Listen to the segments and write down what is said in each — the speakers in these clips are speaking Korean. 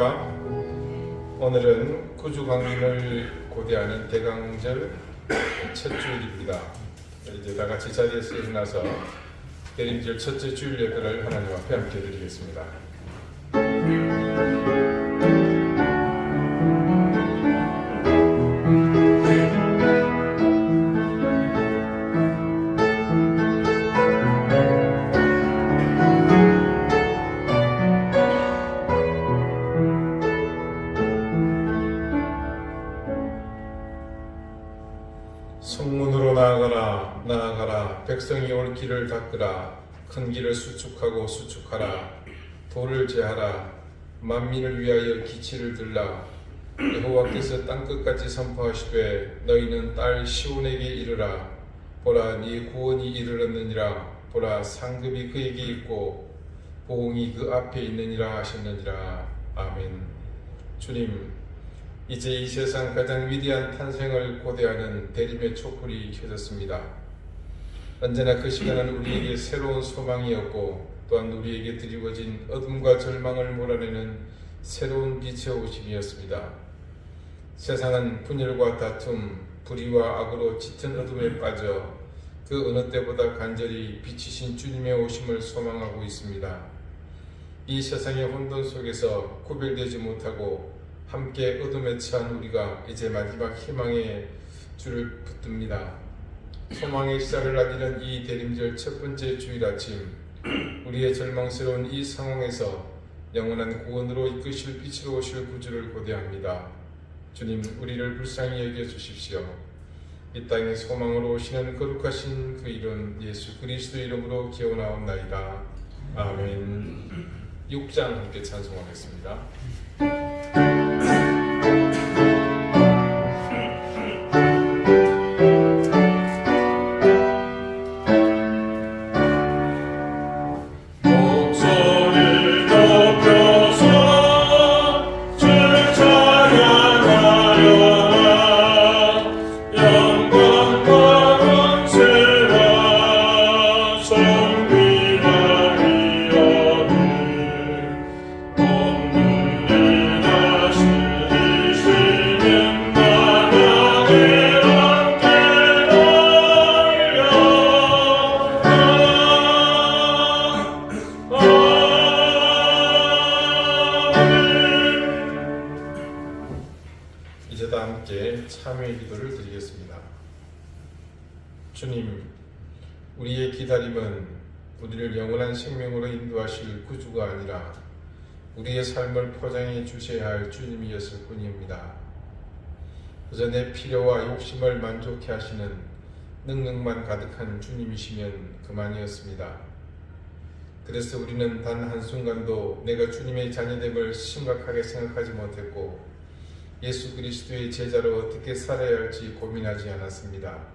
안녕하십니까? 오늘은 구주 강림을 고대하는 대강절 첫 주일입니다. 이제 다 같이 자리에서 일어나서 대림절 첫째 주일 예배를 하나님 앞에 함께 드리겠습니다. 성문으로 나아가라 나아가라 백성이 올 길을 닦으라 큰 길을 수축하고 수축하라 돌을 제하라 만민을 위하여 기치를 들라 여호와께서 땅끝까지 선포하시되 너희는 딸 시온에게 이르라 보라 네 구원이 이르렀느니라 보라 상급이 그에게 있고 보응이 그 앞에 있느니라 하셨느니라. 아멘. 주님, 이제 이 세상 가장 위대한 탄생을 고대하는 대림의 촛불이 켜졌습니다. 언제나 그 시간은 우리에게 새로운 소망이었고 또한 우리에게 드리워진 어둠과 절망을 몰아내는 새로운 빛의 오심이었습니다. 세상은 분열과 다툼, 불의와 악으로 짙은 어둠에 빠져 그 어느 때보다 간절히 빛이신 주님의 오심을 소망하고 있습니다. 이 세상의 혼돈 속에서 구별되지 못하고 함께 어둠에 처한 우리가 이제 마지막 희망의 줄을 붙듭니다. 소망의 시작을 알리는 이 대림절 첫 번째 주일 아침, 우리의 절망스러운 이 상황에서 영원한 구원으로 이끄실 빛으로 오실 구주를 고대합니다. 주님, 우리를 불쌍히 여겨 주십시오. 이 땅에 소망으로 오시는 거룩하신 그 이름 예수 그리스도 이름으로 기원하옵나이다. 아멘. 6장 함께 찬송하겠습니다. 이제 다 함께 참회의 기도를 드리겠습니다. 주님, 우리의 기다림은 우리를 영원한 생명으로 인도하실 구주가 아니라 우리의 삶을 포장해 주셔야 할 주님이었을 뿐입니다. 그저 내 필요와 욕심을 만족해 하시는 능력만 가득한 주님이시면 그만이었습니다. 그래서 우리는 단 한순간도 내가 주님의 자녀됨을 심각하게 생각하지 못했고 예수 그리스도의 제자로 어떻게 살아야 할지 고민하지 않았습니다.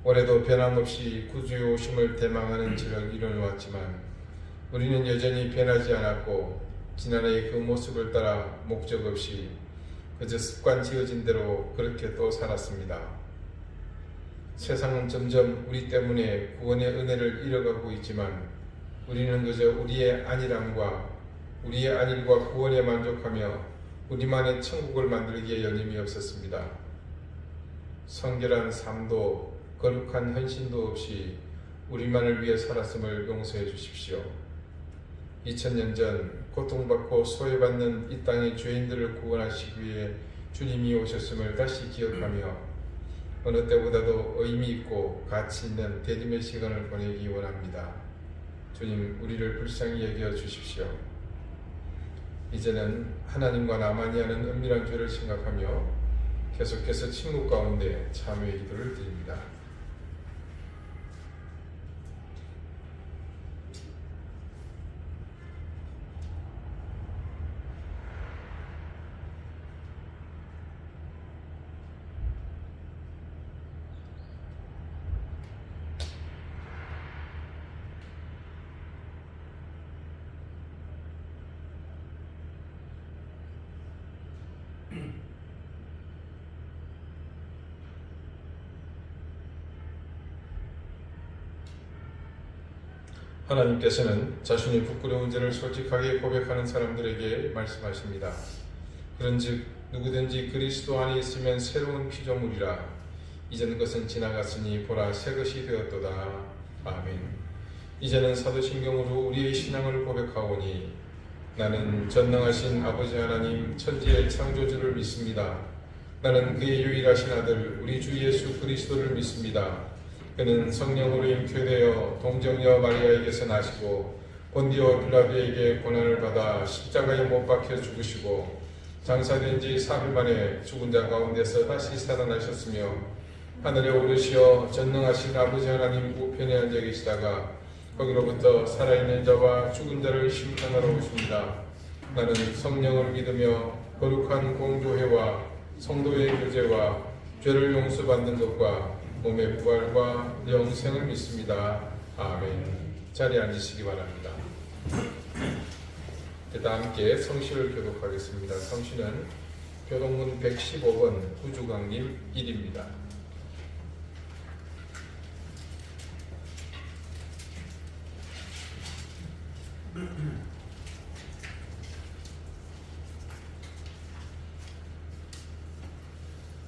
올해도 변함없이 구주의 오심을 대망하는 지를 이뤄왔지만 우리는 여전히 변하지 않았고 지난해의 그 모습을 따라 목적 없이 그저 습관 지어진 대로 그렇게 또 살았습니다. 세상은 점점 우리 때문에 구원의 은혜를 잃어가고 있지만 우리는 그저 우리의 안일함과 우리의 안일과 구원에 만족하며 우리만의 천국을 만들기에 여념이 없었습니다. 성결한 삶도 거룩한 헌신도 없이 우리만을 위해 살았음을 용서해 주십시오. 2000년 전 고통받고 소외받는 이 땅의 죄인들을 구원하시기 위해 주님이 오셨음을 다시 기억하며 어느 때보다도 의미 있고 가치 있는 대림의 시간을 보내기 원합니다. 주님, 우리를 불쌍히 여겨 주십시오. 이제는 하나님과 나만이 하는 은밀한 죄를 생각하며 계속해서 침묵 가운데 참회의 기도를 드립니다. 하나님께서는 자신이 부끄러운 죄를 솔직하게 고백하는 사람들에게 말씀하십니다. 그런즉 누구든지 그리스도 안에 있으면 새로운 피조물이라 이전 것은 지나갔으니 보라 새 것이 되었도다. 아멘. 이제는 사도신경으로 우리의 신앙을 고백하오니 나는 전능하신 아버지 하나님 천지의 창조주를 믿습니다. 나는 그의 유일하신 아들 우리 주 예수 그리스도를 믿습니다. 그는 성령으로 잉태되어 동정녀 마리아에게서 나시고 본디오 빌라도에게 고난을 받아 십자가에 못 박혀 죽으시고 장사된 지 4일 만에 죽은 자 가운데서 다시 살아나셨으며 하늘에 오르시어 전능하신 아버지 하나님 우편에 앉아 계시다가 거기로부터 살아있는 자와 죽은 자를 심판하러 오십니다. 나는 성령을 믿으며 거룩한 공교회와 성도의 교제와 죄를 용서받는 것과 몸의 부활과 영생을 믿습니다. 아멘. 자리에 앉으시기 바랍니다. 다 함께 성시를 교독하겠습니다. 성시는 교독문 115번 구주강림 1입니다.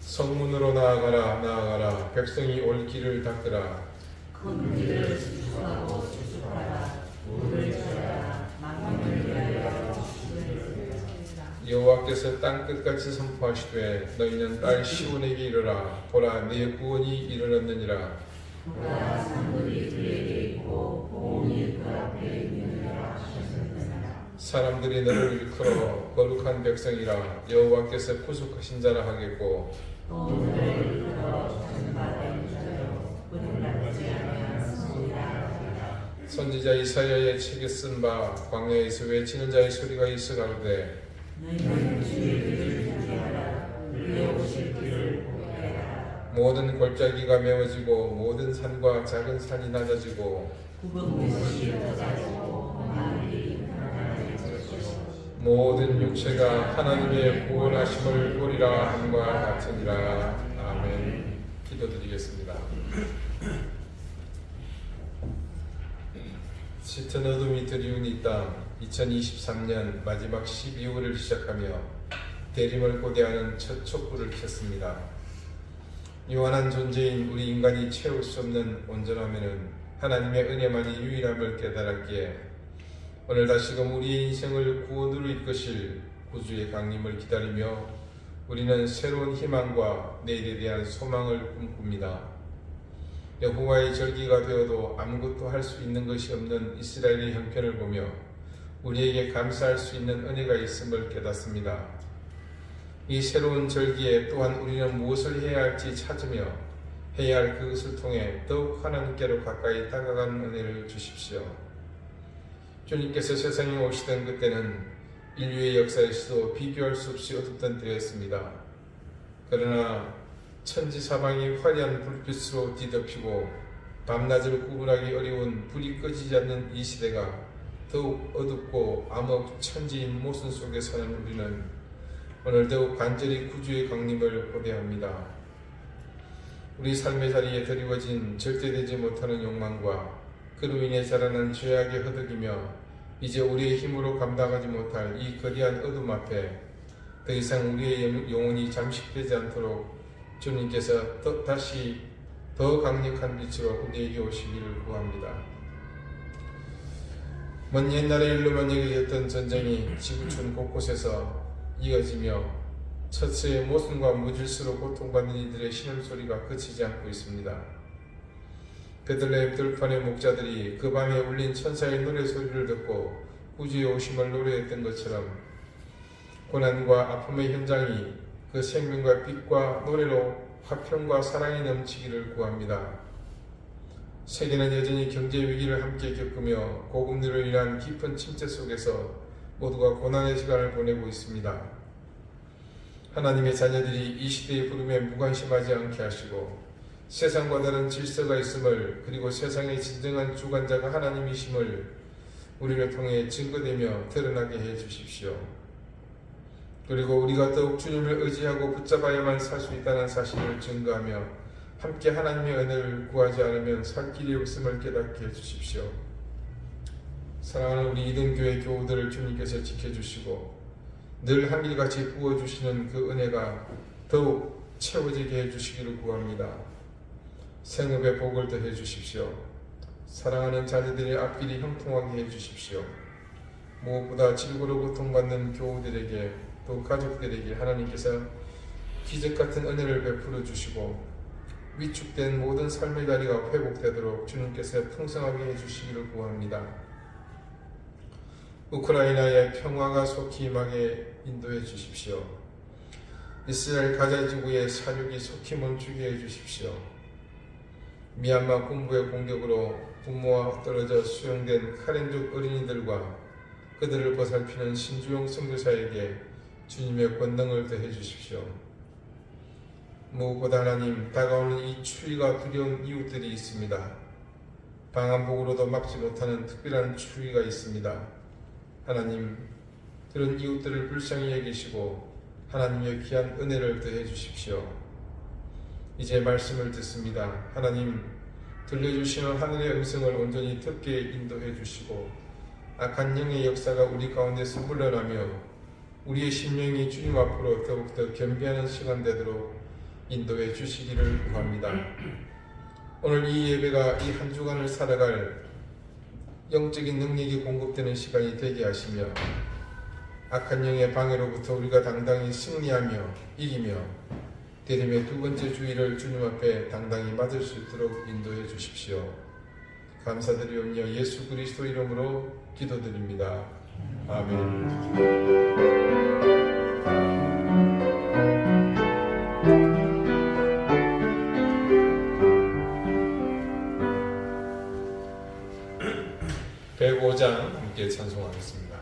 성문으로 나아가라 나아가라 백성이 올 길을 닦으라 큰 길을 수축하고 수축하라 물을 쳐라 만민을 위하여 여호와께서 땅 끝까지 선포하시되 너희는 딸 시온에게 이르라 보라 네 구원이 이르렀느니라 보라 산물이 그에게 있고 보온이 그 앞에 있느니라 하셨느니라. 사람들이 너를 일컬어 거룩한 백성이라 여호와께서 구속하신 자라 하겠고 또 너를 일컬어 전받은 자요 구원받지 아니한 성이라 하리라. 선지자 이사야의 책에 쓴 바 광야에서 외치는 자의 소리가 있어 가로되 너희는 주의 길을 준비하라 그의 오실 길을 보게하라. 모든 골짜기가 메워지고 모든 산과 작은 산이 낮아지고 굽은 곳이 흩어지고 하늘이 평안해지고 모든 육체가 하나님의 구원하심을 보리라 함과 같으니라. 아멘. 기도드리겠습니다. 짙은 어둠이 드리운 이 땅 2023년 마지막 12월을 시작하며 대림을 고대하는 첫 촛불을 켰습니다. 유한한 존재인 우리 인간이 채울 수 없는 온전함에는 하나님의 은혜만이 유일함을 깨달았기에 오늘 다시금 우리의 인생을 구원으로 이끄실 구주의 강림을 기다리며 우리는 새로운 희망과 내일에 대한 소망을 꿈꿉니다. 여호와의 절기가 되어도 아무것도 할 수 있는 것이 없는 이스라엘의 형편을 보며 우리에게 감사할 수 있는 은혜가 있음을 깨닫습니다. 이 새로운 절기에 또한 우리는 무엇을 해야 할지 찾으며 해야 할 그것을 통해 더욱 하나님께로 가까이 다가가는 은혜를 주십시오. 주님께서 세상에 오시던 그때는 인류의 역사에서도 비교할 수 없이 어둡던 때였습니다. 그러나 천지사방이 화려한 불빛으로 뒤덮이고 밤낮을 구분하기 어려운 불이 꺼지지 않는 이 시대가 더욱 어둡고 암흑 천지인 모순 속에 사는 우리는 오늘 더욱 간절히 구주의 강림을 고대합니다. 우리 삶의 자리에 드리워진 절대되지 못하는 욕망과 그로 인해 자라난 죄악에 허덕이며 이제 우리의 힘으로 감당하지 못할 이 거대한 어둠 앞에 더 이상 우리의 영혼이 잠식되지 않도록 주님께서 다시 더 강력한 빛으로 우리에게 오시기를 구합니다. 먼 옛날의 일로만 여겨졌던 전쟁이 지구촌 곳곳에서 이어지며 처처의 모순과 무질서로 고통받는 이들의 신음소리가 그치지 않고 있습니다. 베들레헴 들판의 목자들이 그 밤에 울린 천사의 노래소리를 듣고 구주의 오심을 노래했던 것처럼 고난과 아픔의 현장이 그 생명과 빛과 노래로 화평과 사랑이 넘치기를 구합니다. 세계는 여전히 경제 위기를 함께 겪으며 고금리로 인한 깊은 침체 속에서 모두가 고난의 시간을 보내고 있습니다. 하나님의 자녀들이 이 시대의 부름에 무관심하지 않게 하시고 세상과 다른 질서가 있음을 그리고 세상의 진정한 주관자가 하나님이심을 우리를 통해 증거되며 드러나게 해 주십시오. 그리고 우리가 더욱 주님을 의지하고 붙잡아야만 살 수 있다는 사실을 증거하며 함께 하나님의 은혜를 구하지 않으면 살 길이 없음을 깨닫게 해 주십시오. 사랑하는 우리 이등교회 교우들을 주님께서 지켜주시고 늘 한결같이 부어주시는 그 은혜가 더욱 채워지게 해주시기를 구합니다. 생업의 복을 더해 주십시오. 사랑하는 자녀들의 앞길이 형통하게 해주십시오. 무엇보다 질고로 고통받는 교우들에게 또 가족들에게 하나님께서 기적같은 은혜를 베풀어 주시고 위축된 모든 삶의 자리가 회복되도록 주님께서 풍성하게 해주시기를 구합니다. 우크라이나의 평화가 속히 임하게 인도해 주십시오. 이스라엘 가자 지구의 사륙이 속히 멈추게 해주십시오. 미얀마 군부의 공격으로 부모와 떨어져 수용된 카렌족 어린이들과 그들을 보살피는 신주용 선교사에게 주님의 권능을 더해 주십시오. 무엇보다 하나님, 다가오는 이 추위가 두려운 이웃들이 있습니다. 방한복으로도 막지 못하는 특별한 추위가 있습니다. 하나님, 그런 이웃들을 불쌍히 여기시고 하나님의 귀한 은혜를 더해 주십시오. 이제 말씀을 듣습니다. 하나님, 들려주시는 하늘의 음성을 온전히 듣게 인도해 주시고 악한 영의 역사가 우리 가운데서 물러나며 우리의 심령이 주님 앞으로 더욱더 겸비하는 시간 되도록 인도해 주시기를 구합니다. 오늘 이 예배가 이 한 주간을 살아갈 영적인 능력이 공급되는 시간이 되게 하시며 악한 영의 방해로부터 우리가 당당히 승리하며 이기며 대림의 두 번째 주일을 주님 앞에 당당히 맞을 수 있도록 인도해 주십시오. 감사드리오며 예수 그리스도 이름으로 기도드립니다. 아멘. (105장) 함께 찬송하겠습니다.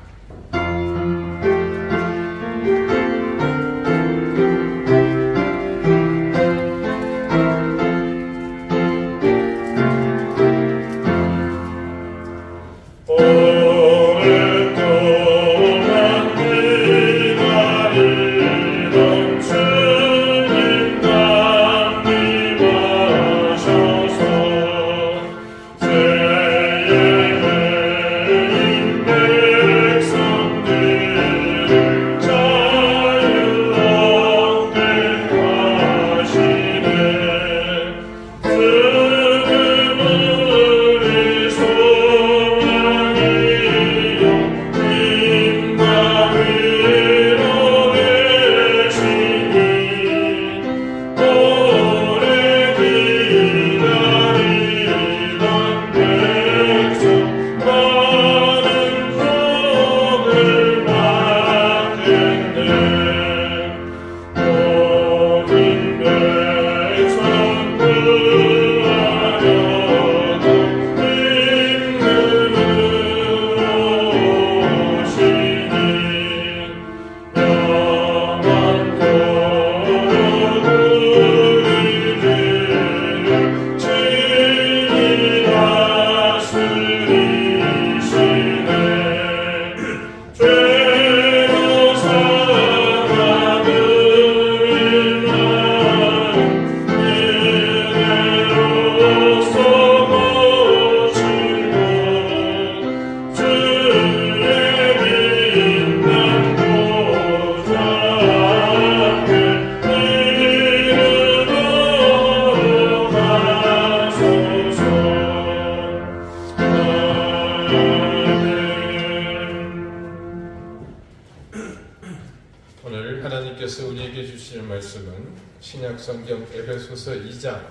오늘 하나님께서 우리에게 주시는 말씀은 신약 성경 에베소서 2장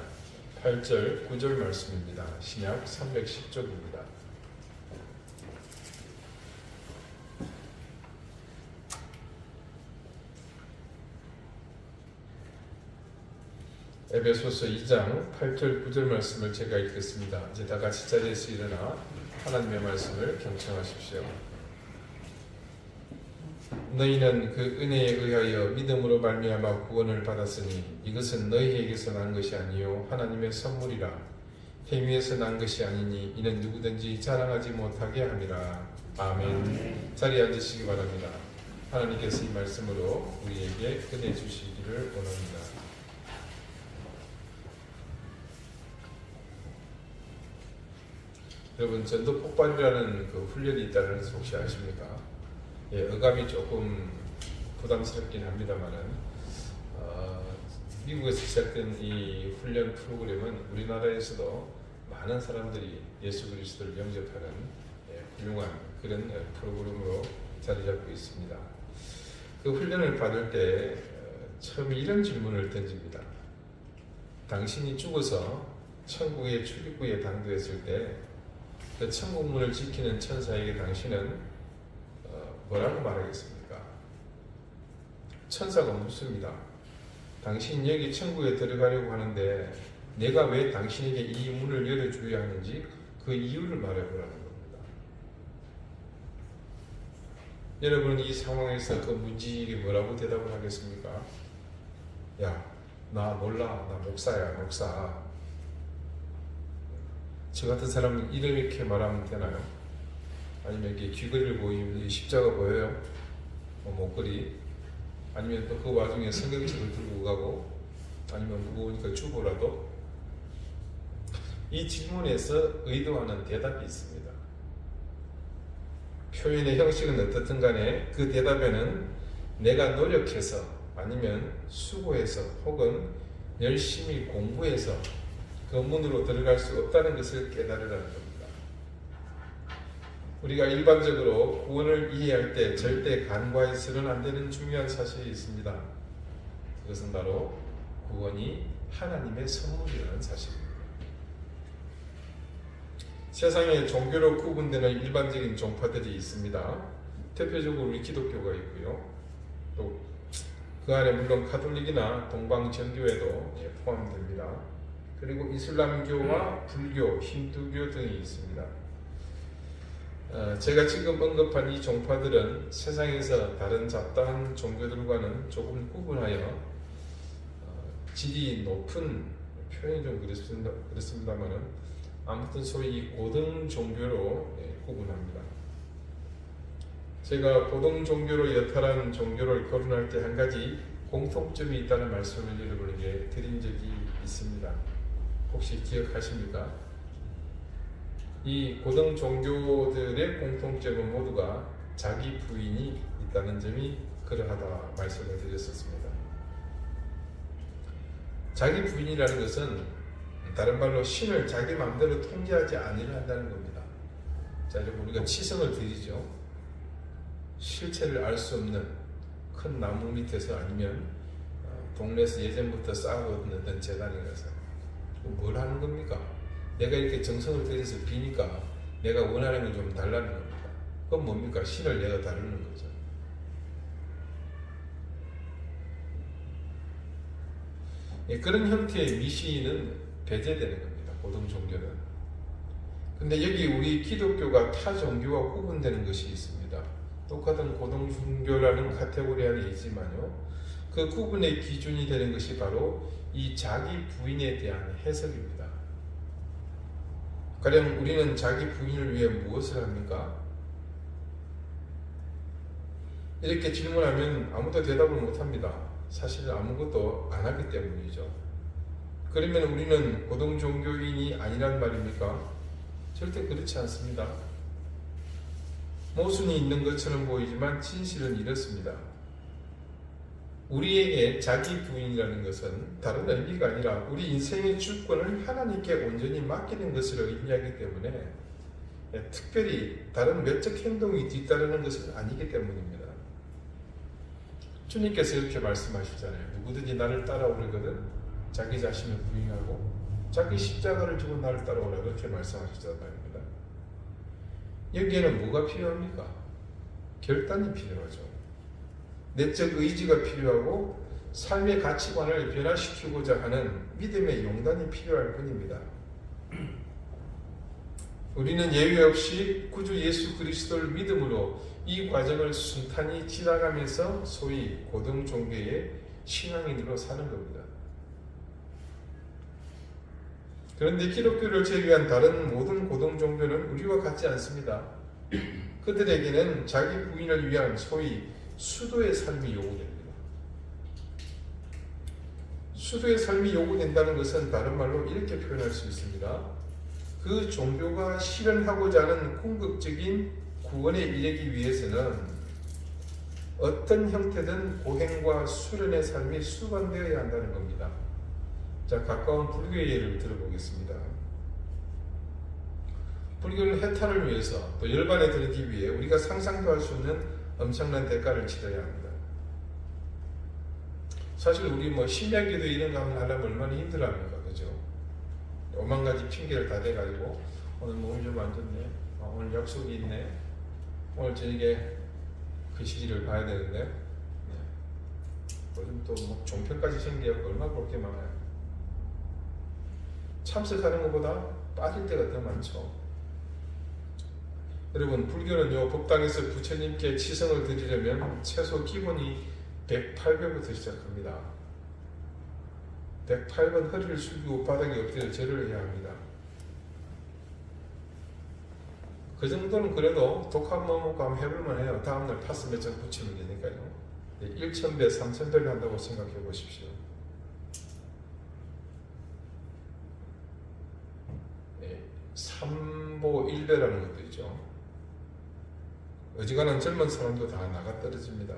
8절 9절 말씀입니다. 신약 310쪽입니다. 에베소서 2장 8절 9절 말씀을 제가 읽겠습니다. 이제 다 같이 자리에서 일어나 하나님의 말씀을 경청하십시오. 너희는 그 은혜에 의하여 믿음으로 말미암아 구원을 받았으니 이것은 너희에게서 난 것이 아니요 하나님의 선물이라. 행위에서 난 것이 아니니 이는 누구든지 자랑하지 못하게 함이라. 아멘. 자리에 앉으시기 바랍니다. 하나님께서 이 말씀으로 우리에게 은혜 주시기를 원합니다. 여러분 전도 폭발이라는 그 훈련이 있다는 것을 혹시 아십니까? 예, 어감이 조금 부담스럽긴 합니다만은 미국에서 시작된 이 훈련 프로그램은 우리나라에서도 많은 사람들이 예수 그리스도를 영접하는 훌륭한 그런 프로그램으로 자리 잡고 있습니다. 그 훈련을 받을 때 처음에 이런 질문을 던집니다. 당신이 죽어서 천국의 출입구에 당도했을 때 그 천국문을 지키는 천사에게 당신은 뭐라고 말하겠습니까? 천사가 묻습니다. 당신 여기 천국에 들어가려고 하는데 내가 왜 당신에게 이 문을 열어줘야 하는지 그 이유를 말해보라는 겁니다. 여러분은 이 상황에서 그 문지기에게 뭐라고 대답을 하겠습니까? 야, 나 몰라. 나 목사야, 목사. 저 같은 사람은 이렇게 말하면 되나요? 아니면 이렇게 귀걸이를 보이면 십자가 보여요? 목걸이? 아니면 또 그 와중에 성경책을 들고 가고 아니면 무거우니까 주보라도? 이 질문에서 의도하는 대답이 있습니다. 표현의 형식은 어떻든 간에 그 대답에는 내가 노력해서 아니면 수고해서 혹은 열심히 공부해서 그 문으로 들어갈 수 없다는 것을 깨달으라는 겁니다. 우리가 일반적으로 구원을 이해할 때 절대 간과해서는 안 되는 중요한 사실이 있습니다. 그것은 바로 구원이 하나님의 선물이라는 사실입니다. 세상에 종교로 구분되는 일반적인 종파들이 있습니다. 대표적으로 우리 기독교가 있고요. 또 그 안에 물론 카톨릭이나 동방정교회도 포함됩니다. 그리고 이슬람교와 불교, 힌두교 등이 있습니다. 제가 지금 언급한 이 종파들은 세상에서 다른 잡다한 종교들과는 조금 구분하여 질이 높은, 표현이 좀 그렇습니다만은 아무튼 소위 이 고등 종교로 구분합니다. 제가 고등 종교로 여타난 종교를 거론할 때 한 가지 공통점이 있다는 말씀을 여러분에게 드린 적이 있습니다. 혹시 기억하십니까? 이 고등 종교들의 공통점은 모두가 자기 부인이 있다는 점이 그러하다 말씀을 드렸었습니다. 자기 부인이라는 것은 다른 말로 신을 자기 마음대로 통제하지 아니려 한다는 겁니다. 자, 여러분 우리가 치성을 드리죠. 실체를 알 수 없는 큰 나무 밑에서 아니면 동네에서 예전부터 쌓아오던 어떤 재단에 가서 뭘 하는 겁니까? 내가 이렇게 정성을 들여서 비니까 내가 원하는 걸 좀 달라는 겁니다. 그건 뭡니까? 신을 내가 다루는 거죠. 그런 형태의 미신은 배제되는 겁니다. 고등 종교는. 근데 여기 우리 기독교가 타 종교와 구분되는 것이 있습니다. 똑같은 고등 종교라는 카테고리 안에 있지만요. 그 구분의 기준이 되는 것이 바로 이 자기 부인에 대한 해석입니다. 가령 우리는 자기 부인을 위해 무엇을 합니까? 이렇게 질문하면 아무도 대답을 못합니다. 사실 아무것도 안 하기 때문이죠. 그러면 우리는 고등 종교인이 아니란 말입니까? 절대 그렇지 않습니다. 모순이 있는 것처럼 보이지만 진실은 이렇습니다. 우리에게 자기 부인이라는 것은 다른 의미가 아니라 우리 인생의 주권을 하나님께 온전히 맡기는 것을 의미하기 때문에 특별히 다른 외적 행동이 뒤따르는 것은 아니기 때문입니다. 주님께서 이렇게 말씀하시잖아요. 누구든지 나를 따라오려거든 자기 자신을 부인하고 자기 십자가를 지고 나를 따라오라 그렇게 말씀하셨잖아요. 여기에는 뭐가 필요합니까? 결단이 필요하죠. 내적 의지가 필요하고 삶의 가치관을 변화시키고자 하는 믿음의 용단이 필요할 뿐입니다. 우리는 예외 없이 구주 예수 그리스도를 믿음으로 이 과정을 순탄히 지나가면서 소위 고등 종교의 신앙인으로 사는 겁니다. 그런데 기독교를 제외한 다른 모든 고등 종교는 우리와 같지 않습니다. 그들에게는 자기 부인을 위한 소위 수도의 삶이 요구됩니다. 수도의 삶이 요구된다는 것은 다른 말로 이렇게 표현할 수 있습니다. 그 종교가 실현하고자 하는 궁극적인 구원에 이르기 위해서는 어떤 형태든 고행과 수련의 삶이 수반되어야 한다는 겁니다. 자, 가까운 불교의 예를 들어보겠습니다. 불교는 해탈을 위해서 또 열반에 들기 위해 우리가 상상도 할 수 없는 엄청난 대가를 치러야 합니다. 사실 우리 뭐 심야기도 이런 거 하려면 얼마나 힘들어합니까, 그죠? 오만 가지 핑계를 다 대가지고 오늘 몸이 좀 안 좋네, 오늘 약속이 있네, 오늘 저녁에 그 시기를 봐야 되는데, 요즘 또 뭐 종편까지 생겨서 얼마나 볼 게 많아요. 참석하는 것보다 빠질 때가 더 많죠. 여러분, 불교는요, 법당에서 부처님께 치성을 드리려면 최소 기본이 108배부터 시작합니다. 108번 허리를 숙이고 바닥에 엎드려 절을 해야 합니다. 그 정도는 그래도 독 한 번 먹고 한번 해볼만 해요. 다음날 파스 몇 장 붙이면 되니까요. 1000배, 3000배를 한다고 생각해 보십시오. 삼보 1배라는 것도 있죠. 어지간한 젊은 사람도 다 나가 떨어집니다.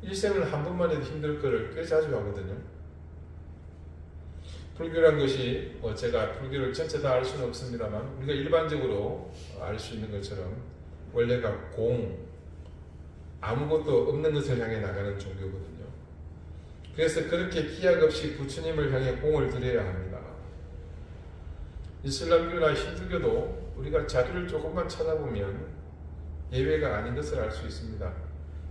일생을 한 번만 해도 힘들 거를 꽤 자주 하거든요. 불교란 것이 제가 불교를 전체 다 알 수는 없습니다만 우리가 일반적으로 알 수 있는 것처럼 원래가 공, 아무것도 없는 것을 향해 나가는 종교거든요. 그래서 그렇게 기약 없이 부처님을 향해 공을 드려야 합니다. 이슬람교나 힌두교도 우리가 자료를 조금만 찾아보면 예외가 아닌 것을 알 수 있습니다.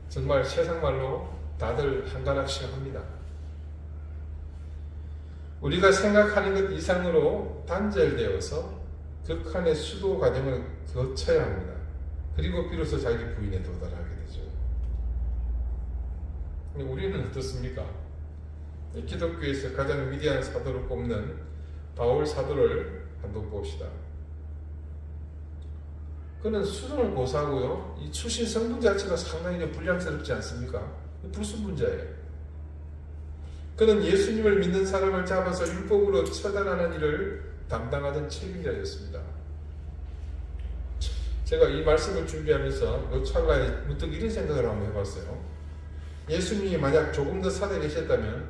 정말 세상말로 다들 한가닥씩 합니다. 우리가 생각하는 것 이상으로 단절되어서 극한의 수도 과정을 거쳐야 합니다. 그리고 비로소 자기 부인에 도달하게 되죠. 우리는 어떻습니까? 기독교에서 가장 위대한 사도로 꼽는 바울 사도를 한번 봅시다. 그는 수동을 고사하고요, 이 출신 성분 자체가 상당히 불량스럽지 않습니까? 불순분자예요. 그는 예수님을 믿는 사람을 잡아서 율법으로 처단하는 일을 담당하던 책임자였습니다. 제가 이 말씀을 준비하면서 요 찰나에 문득 이런 생각을 한번 해봤어요. 예수님이 만약 조금 더 살아계셨다면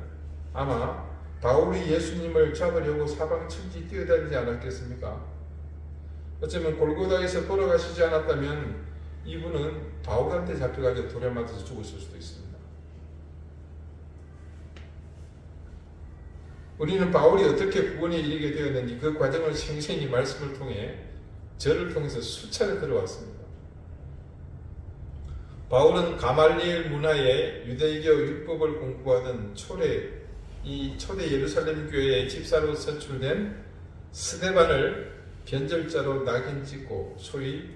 아마 바울이 예수님을 잡으려고 사방천지 뛰어다니지 않았겠습니까? 어쩌면 골고다에서 돌아가시지 않았다면 이분은 바울한테 잡혀가지고 돌에 맞아서 죽었을 수도 있습니다. 우리는 바울이 어떻게 구원에 이르게 되었는지 그 과정을 생생히 말씀을 통해 저를 통해서 수차례 들어왔습니다. 바울은 가말리엘 문화의 유대교 율법을 공부하던 초대 예루살렘 교회의 집사로 선출된 스데반을 변절자로 낙인 찍고 소위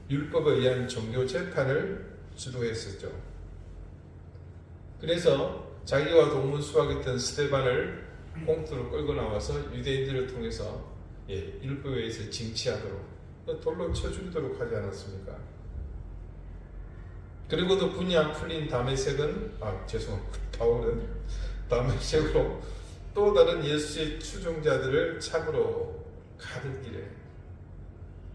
율법에 의한 종교 재판을 주도했었죠. 그래서 자기와 동문수학했던 스데반을 공투로 끌고 나와서 유대인들을 통해서 율법에 의해서 징치하도록 돌로 쳐 죽이도록 하지 않았습니까? 그리고도 분이 안 풀린 바울은 다메섹으로 또 다른 예수의 추종자들을 잡으러 가던 길에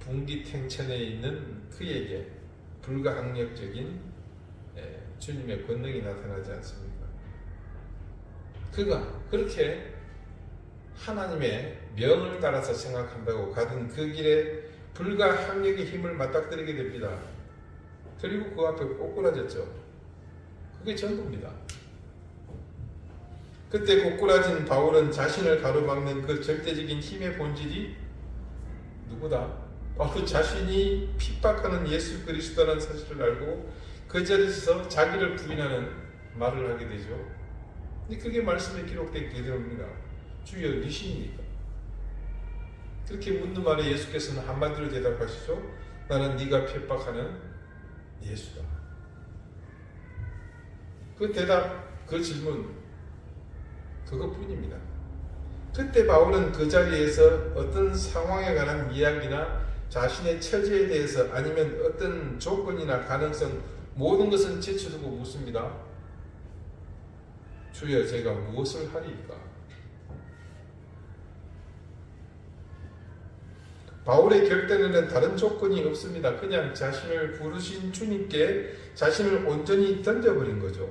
분기탱천에 있는 그에게 불가항력적인 주님의 권능이 나타나지 않습니까? 그가 그렇게 하나님의 명을 따라서 생각한다고 가던 그 길에 불가항력의 힘을 맞닥뜨리게 됩니다. 그리고 그 앞에 꼬꾸라졌죠. 그게 전부입니다. 그때 꼬꾸라진 바울은 자신을 가로막는 그 절대적인 힘의 본질이 누구다? 바로 자신이 핍박하는 예수 그리스도라는 사실을 알고 그 자리에서 자기를 부인하는 말을 하게 되죠. 근데 그게 말씀에 기록된 그대로입니다. 주여 누구십니까? 그렇게 묻는 말에 예수께서는 한마디로 대답하시죠. 나는 네가 핍박하는 예수다. 그 대답, 그 질문, 그것뿐입니다. 그때 바울은 그 자리에서 어떤 상황에 관한 이야기나 자신의 처지에 대해서 아니면 어떤 조건이나 가능성 모든 것은 제쳐두고 묻습니다. 주여 제가 무엇을 하리이까? 바울의 결단에는 다른 조건이 없습니다. 그냥 자신을 부르신 주님께 자신을 온전히 던져버린 거죠.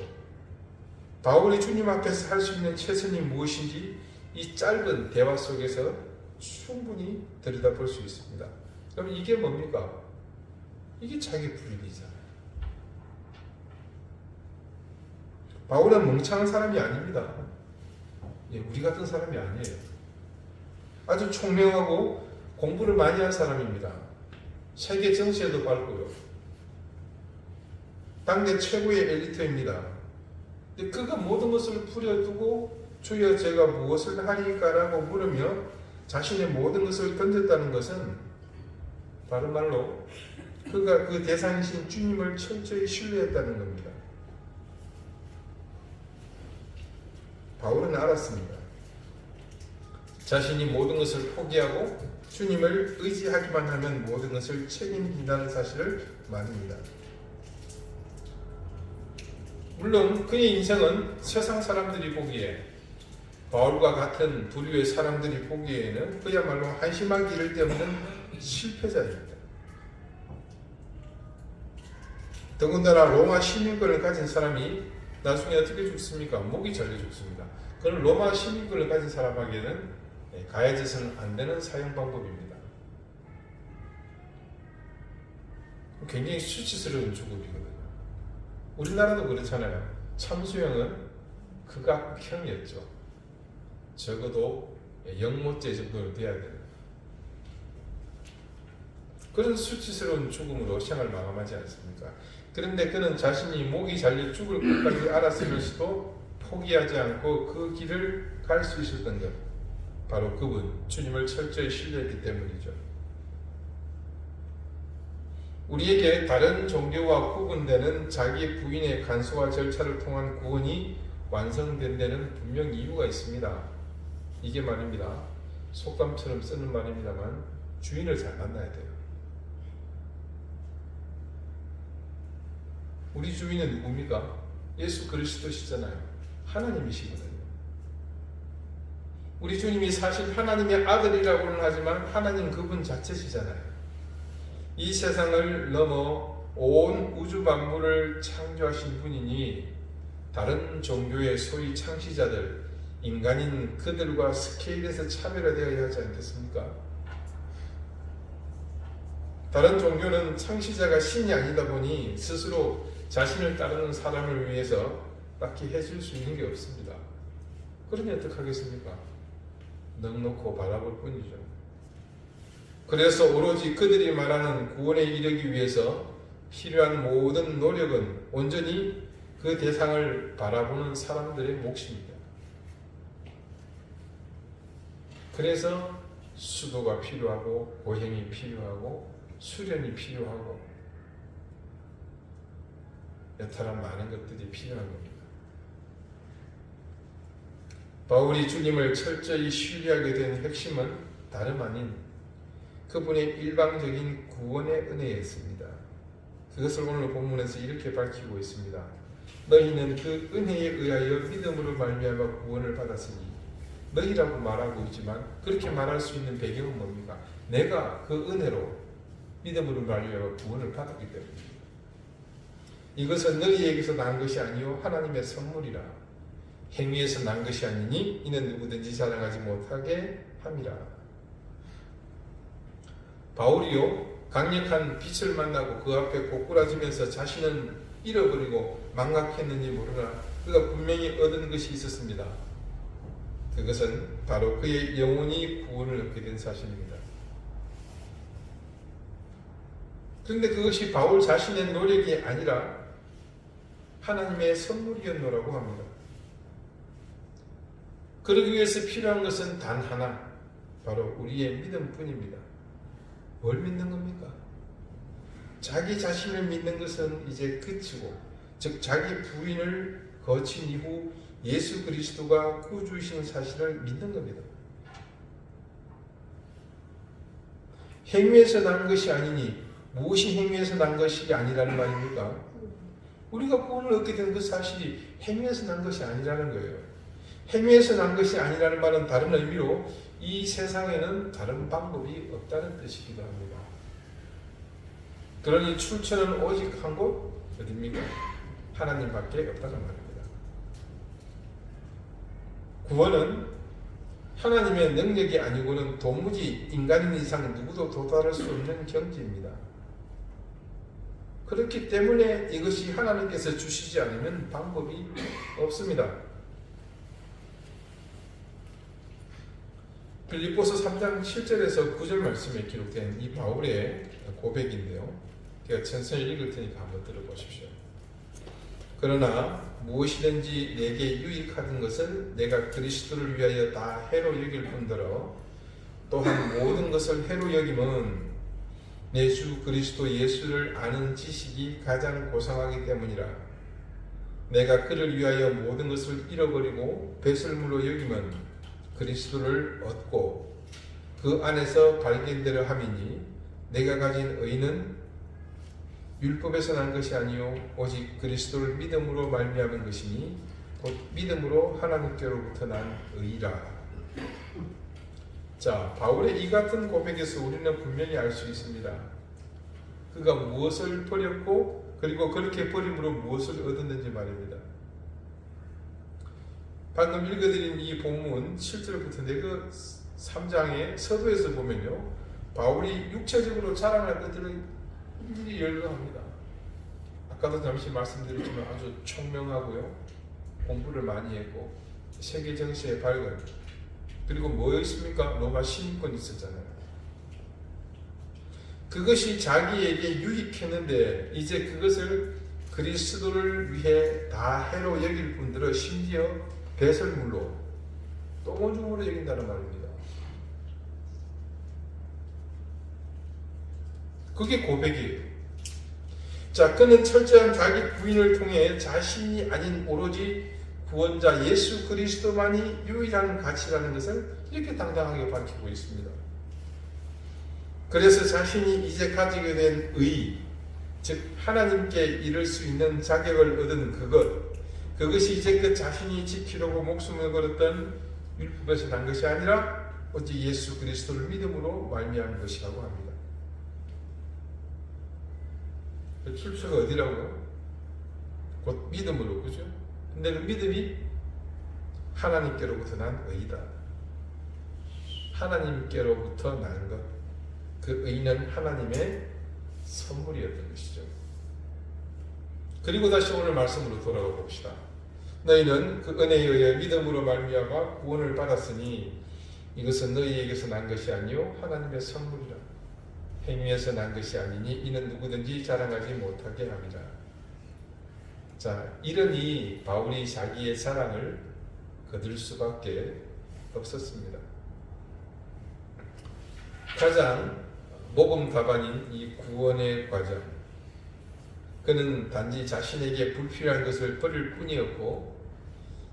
바울이 주님 앞에서 할 수 있는 최선이 무엇인지 이 짧은 대화 속에서 충분히 들여다볼 수 있습니다. 그럼 이게 뭡니까? 이게 자기 부인이잖아요. 바울은 멍청한 사람이 아닙니다. 우리 같은 사람이 아니에요. 아주 총명하고 공부를 많이 한 사람입니다. 세계 정세에도 밝고요. 당대 최고의 엘리트입니다. 근데 그가 모든 것을 부려두고 주여 제가 무엇을 하리까라고 물으며 자신의 모든 것을 던졌다는 것은 다른 말로 그가 그 대상이신 주님을 철저히 신뢰했다는 겁니다. 바울은 알았습니다. 자신이 모든 것을 포기하고 주님을 의지하기만 하면 모든 것을 책임진다는 사실을 말합니다. 물론 그의 인생은 세상 사람들이 보기에 바울과 같은 부류의 사람들이 보기에는 그야말로 한심하기 이를 데 없는 실패자입니다. 더군다나 로마 시민권을 가진 사람이 나중에 어떻게 죽습니까? 목이 잘려 죽습니다. 그건 로마 시민권을 가진 사람에게는 가해져서는 안 되는 사형 방법입니다. 굉장히 수치스러운 죽음이거든요. 우리나라도 그렇잖아요. 참수형은 극악형이었죠. 적어도 영모죄 정도는 돼야 되는 그런 수치스러운 죽음으로 생을 마감하지 않습니까? 그런데 그는 자신이 목이 잘려 죽을 것까지 알았으면서도 포기하지 않고 그 길을 갈 수 있었던 것, 바로 그분 주님을 철저히 신뢰했기 때문이죠. 우리에게 다른 종교와 구분되는 자기 부인의 간소화 절차를 통한 구원이 완성된 데는 분명 이유가 있습니다. 이게 말입니다. 속담처럼 쓰는 말입니다만 주인을 잘 만나야 돼요. 우리 주인은 누굽니까? 예수 그리스도시잖아요. 하나님이시거든요. 우리 주님이 사실 하나님의 아들이라고는 하지만 하나님 그분 자체시잖아요. 이 세상을 넘어 온 우주 만물을 창조하신 분이니 다른 종교의 소위 창시자들, 인간인 그들과 스케일에서 차별화되어야 하지 않겠습니까? 다른 종교는 창시자가 신이 아니다 보니 스스로 자신을 따르는 사람을 위해서 딱히 해줄 수 있는 게 없습니다. 그러니 어떡하겠습니까? 넉넉고 바라볼 뿐이죠. 그래서 오로지 그들이 말하는 구원에 이르기 위해서 필요한 모든 노력은 온전히 그 대상을 바라보는 사람들의 몫입니다. 그래서 수도가 필요하고 고행이 필요하고 수련이 필요하고 여타란 많은 것들이 필요한 겁니다. 바울이 주님을 철저히 신뢰하게 된 핵심은 다름 아닌 그분의 일방적인 구원의 은혜였습니다. 그것을 오늘 본문에서 이렇게 밝히고 있습니다. 너희는 그 은혜에 의하여 믿음으로 말미암아 구원을 받았으니 너희라고 말하고 있지만 그렇게 말할 수 있는 배경은 뭡니까? 내가 그 은혜로 믿음으로 말미암아 구원을 받았기 때문입니다. 이것은 너희에게서 난 것이 아니요 하나님의 선물이라. 행위에서 난 것이 아니니 이는 누구든지 자랑하지 못하게 함이라. 바울이요 강력한 빛을 만나고 그 앞에 고꾸라지면서 자신은 잃어버리고 망각했는지 모르나 그가 분명히 얻은 것이 있었습니다. 그것은 바로 그의 영혼이 구원을 얻게 된 사실입니다. 그런데 그것이 바울 자신의 노력이 아니라 하나님의 선물이었노라고 합니다. 그러기 위해서 필요한 것은 단 하나, 바로 우리의 믿음뿐입니다. 뭘 믿는 겁니까? 자기 자신을 믿는 것은 이제 그치고, 즉 자기 부인을 거친 이후 예수 그리스도가 구주이신 사실을 믿는 겁니다. 행위에서 난 것이 아니니 무엇이 행위에서 난 것이 아니라는 말입니까? 우리가 구원을 얻게 된 그 사실이 행위에서 난 것이 아니라는 거예요. 행위에서 난 것이 아니라는 말은 다른 의미로 이 세상에는 다른 방법이 없다는 뜻이기도 합니다. 그러니 출처는 오직 한 곳 어디입니까? 하나님밖에 없다는 말입니다. 구원은 하나님의 능력이 아니고는 도무지 인간인 이상 누구도 도달할 수 없는 경지입니다. 그렇기 때문에 이것이 하나님께서 주시지 않으면 방법이 없습니다. 빌립보서 3장 7절에서 9절 말씀에 기록된 이 바울의 고백인데요. 제가 천천히 읽을 테니까 한번 들어보십시오. 그러나 무엇이든지 내게 유익하던 것을 내가 그리스도를 위하여 다 해로 여길 뿐더러 또한 모든 것을 해로 여김은 내 주 그리스도 예수를 아는 지식이 가장 고상하기 때문이라. 내가 그를 위하여 모든 것을 잃어버리고 배설물로 여김은 그리스도를 얻고 그 안에서 발견되려 함이니 내가 가진 의는 율법에서 난 것이 아니요 오직 그리스도를 믿음으로 말미암은 것이니 곧 믿음으로 하나님께로부터 난 의라. 자, 바울의 이 같은 고백에서 우리는 분명히 알 수 있습니다. 그가 무엇을 버렸고 그리고 그렇게 버림으로 무엇을 얻었는지 말입니다. 방금 읽어드린 이 본문 7절부터 내그 3장의 서두에서 보면요, 바울이 육체적으로 자랑할 것들을 일일이 열거합니다. 아까도 잠시 말씀드렸지만 아주 총명하고요, 공부를 많이 했고 세계 정세에 밝은, 그리고 뭐였습니까? 로마 시민권이 있었잖아요. 그것이 자기에게 유익했는데 이제 그것을 그리스도를 위해 다 해로 여길 뿐더러 심지어 배설물로 똥오줌으로 여긴다는 말입니다. 그게 고백이에요. 자, 그는 철저한 자기 부인을 통해 자신이 아닌 오로지 구원자 예수 그리스도만이 유일한 가치라는 것을 이렇게 당당하게 밝히고 있습니다. 그래서 자신이 이제 가지게 된 의, 즉 하나님께 이를 수 있는 자격을 얻은 그것이 이제 그 자신이 지키려고 목숨을 걸었던 율법에서 난 것이 아니라 오직 예수 그리스도를 믿음으로 말미암은 것이라고 합니다. 그 출처가 어디라고요? 곧 믿음으로, 그죠? 근데 그 믿음이 하나님께로부터 난 의다. 하나님께로부터 난 것, 그 의는 하나님의 선물이었던 것이죠. 그리고 다시 오늘 말씀으로 돌아가 봅시다. 너희는 그 은혜에 의해 믿음으로 말미암아 구원을 받았으니 이것은 너희에게서 난 것이 아니요 하나님의 선물이라. 행위에서 난 것이 아니니 이는 누구든지 자랑하지 못하게 함이라. 자, 이러니 바울이 자기의 자랑을 거둘 수밖에 없었습니다. 가장 모범 답안인 이 구원의 과정, 그는 단지 자신에게 불필요한 것을 버릴 뿐이었고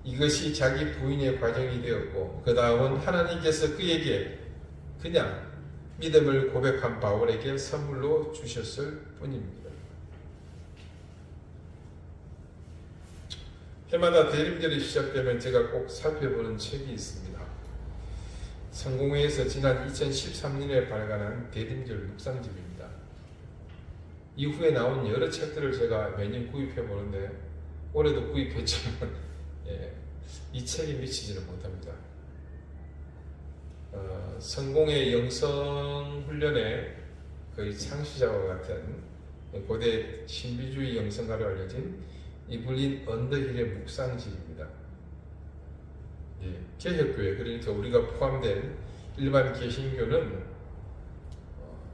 이것이 자기 부인의 과정이 되었고 그 다음은 하나님께서 그에게 그냥 믿음을 고백한 바울에게 선물로 주셨을 뿐입니다. 해마다 대림절이 시작되면 제가 꼭 살펴보는 책이 있습니다. 성공회에서 지난 2013년에 발간한 대림절 묵상집입니다. 이후에 나온 여러 책들을 제가 매년 구입해 보는데 올해도 구입했지만 이 책이 미치지는 못합니다. 성공의 영성훈련의 거의 창시자와 같은 고대 신비주의 영성가로 알려진 이블린 언더힐의 묵상집입니다. 개혁교회, 그러니까 우리가 포함된 일반 개신교는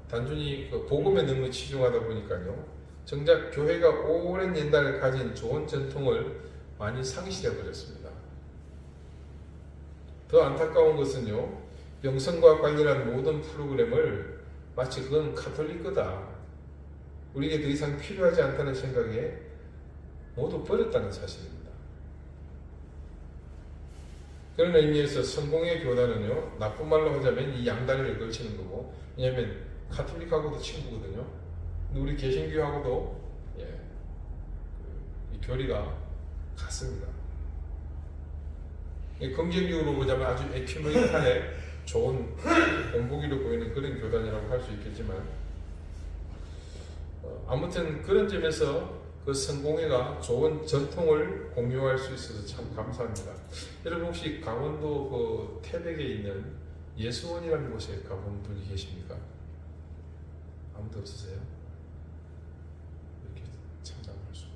단순히 그 복음에 너무 치중하다 보니까요, 정작 교회가 오랜 옛날을 가진 좋은 전통을 많이 상실해 버렸습니다. 더 안타까운 것은요, 영성과 관련한 모든 프로그램을 마치 그건 카톨릭 거다, 우리에게 더 이상 필요하지 않다는 생각에 모두 버렸다는 사실입니다. 그런 의미에서 성공의 교단은요, 나쁜 말로 하자면 이 양다리를 걸치는 거고, 왜냐하면 카톨릭하고도 친구거든요. 근데 우리 개신교하고도 이 교리가 같습니다. 긍정적으로 보자면 아주 에큐메닉하게 좋은 본보기로 보이는 그런 교단이라고 할 수 있겠지만, 아무튼 그런 점에서 그 성공회가 좋은 전통을 공유할 수 있어서 참 감사합니다. 여러분 혹시 강원도 그 태백에 있는 예수원이라는 곳에 가본 분이 계십니까? 아무도 없으세요? 이렇게 참담할 수.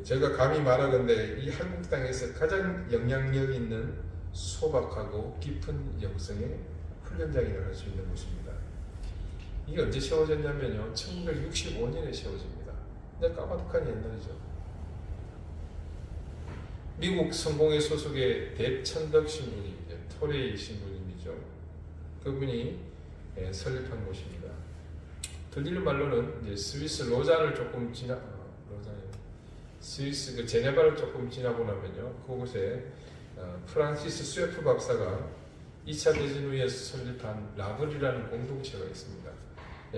제가 감히 말하건대 이 한국 땅에서 가장 영향력 있는 소박하고 깊은 영성의 훈련장이라고 할 수 있는 곳입니다. 이게 언제 세워졌냐면요, 1965년에 세워집니다. 근데 까마득한 옛날이죠. 미국 성공회 소속의 대천덕 신부님, 토레이 신부님이죠. 그분이 설립한 곳입니다. 들리는 말로는 이제 스위스 로잔을 조금 스위스 그 제네바를 조금 지나고 나면요, 그곳에 프란시스 쇠프 박사가 2차 대전 후에 설립한 라블이라는 공동체가 있습니다.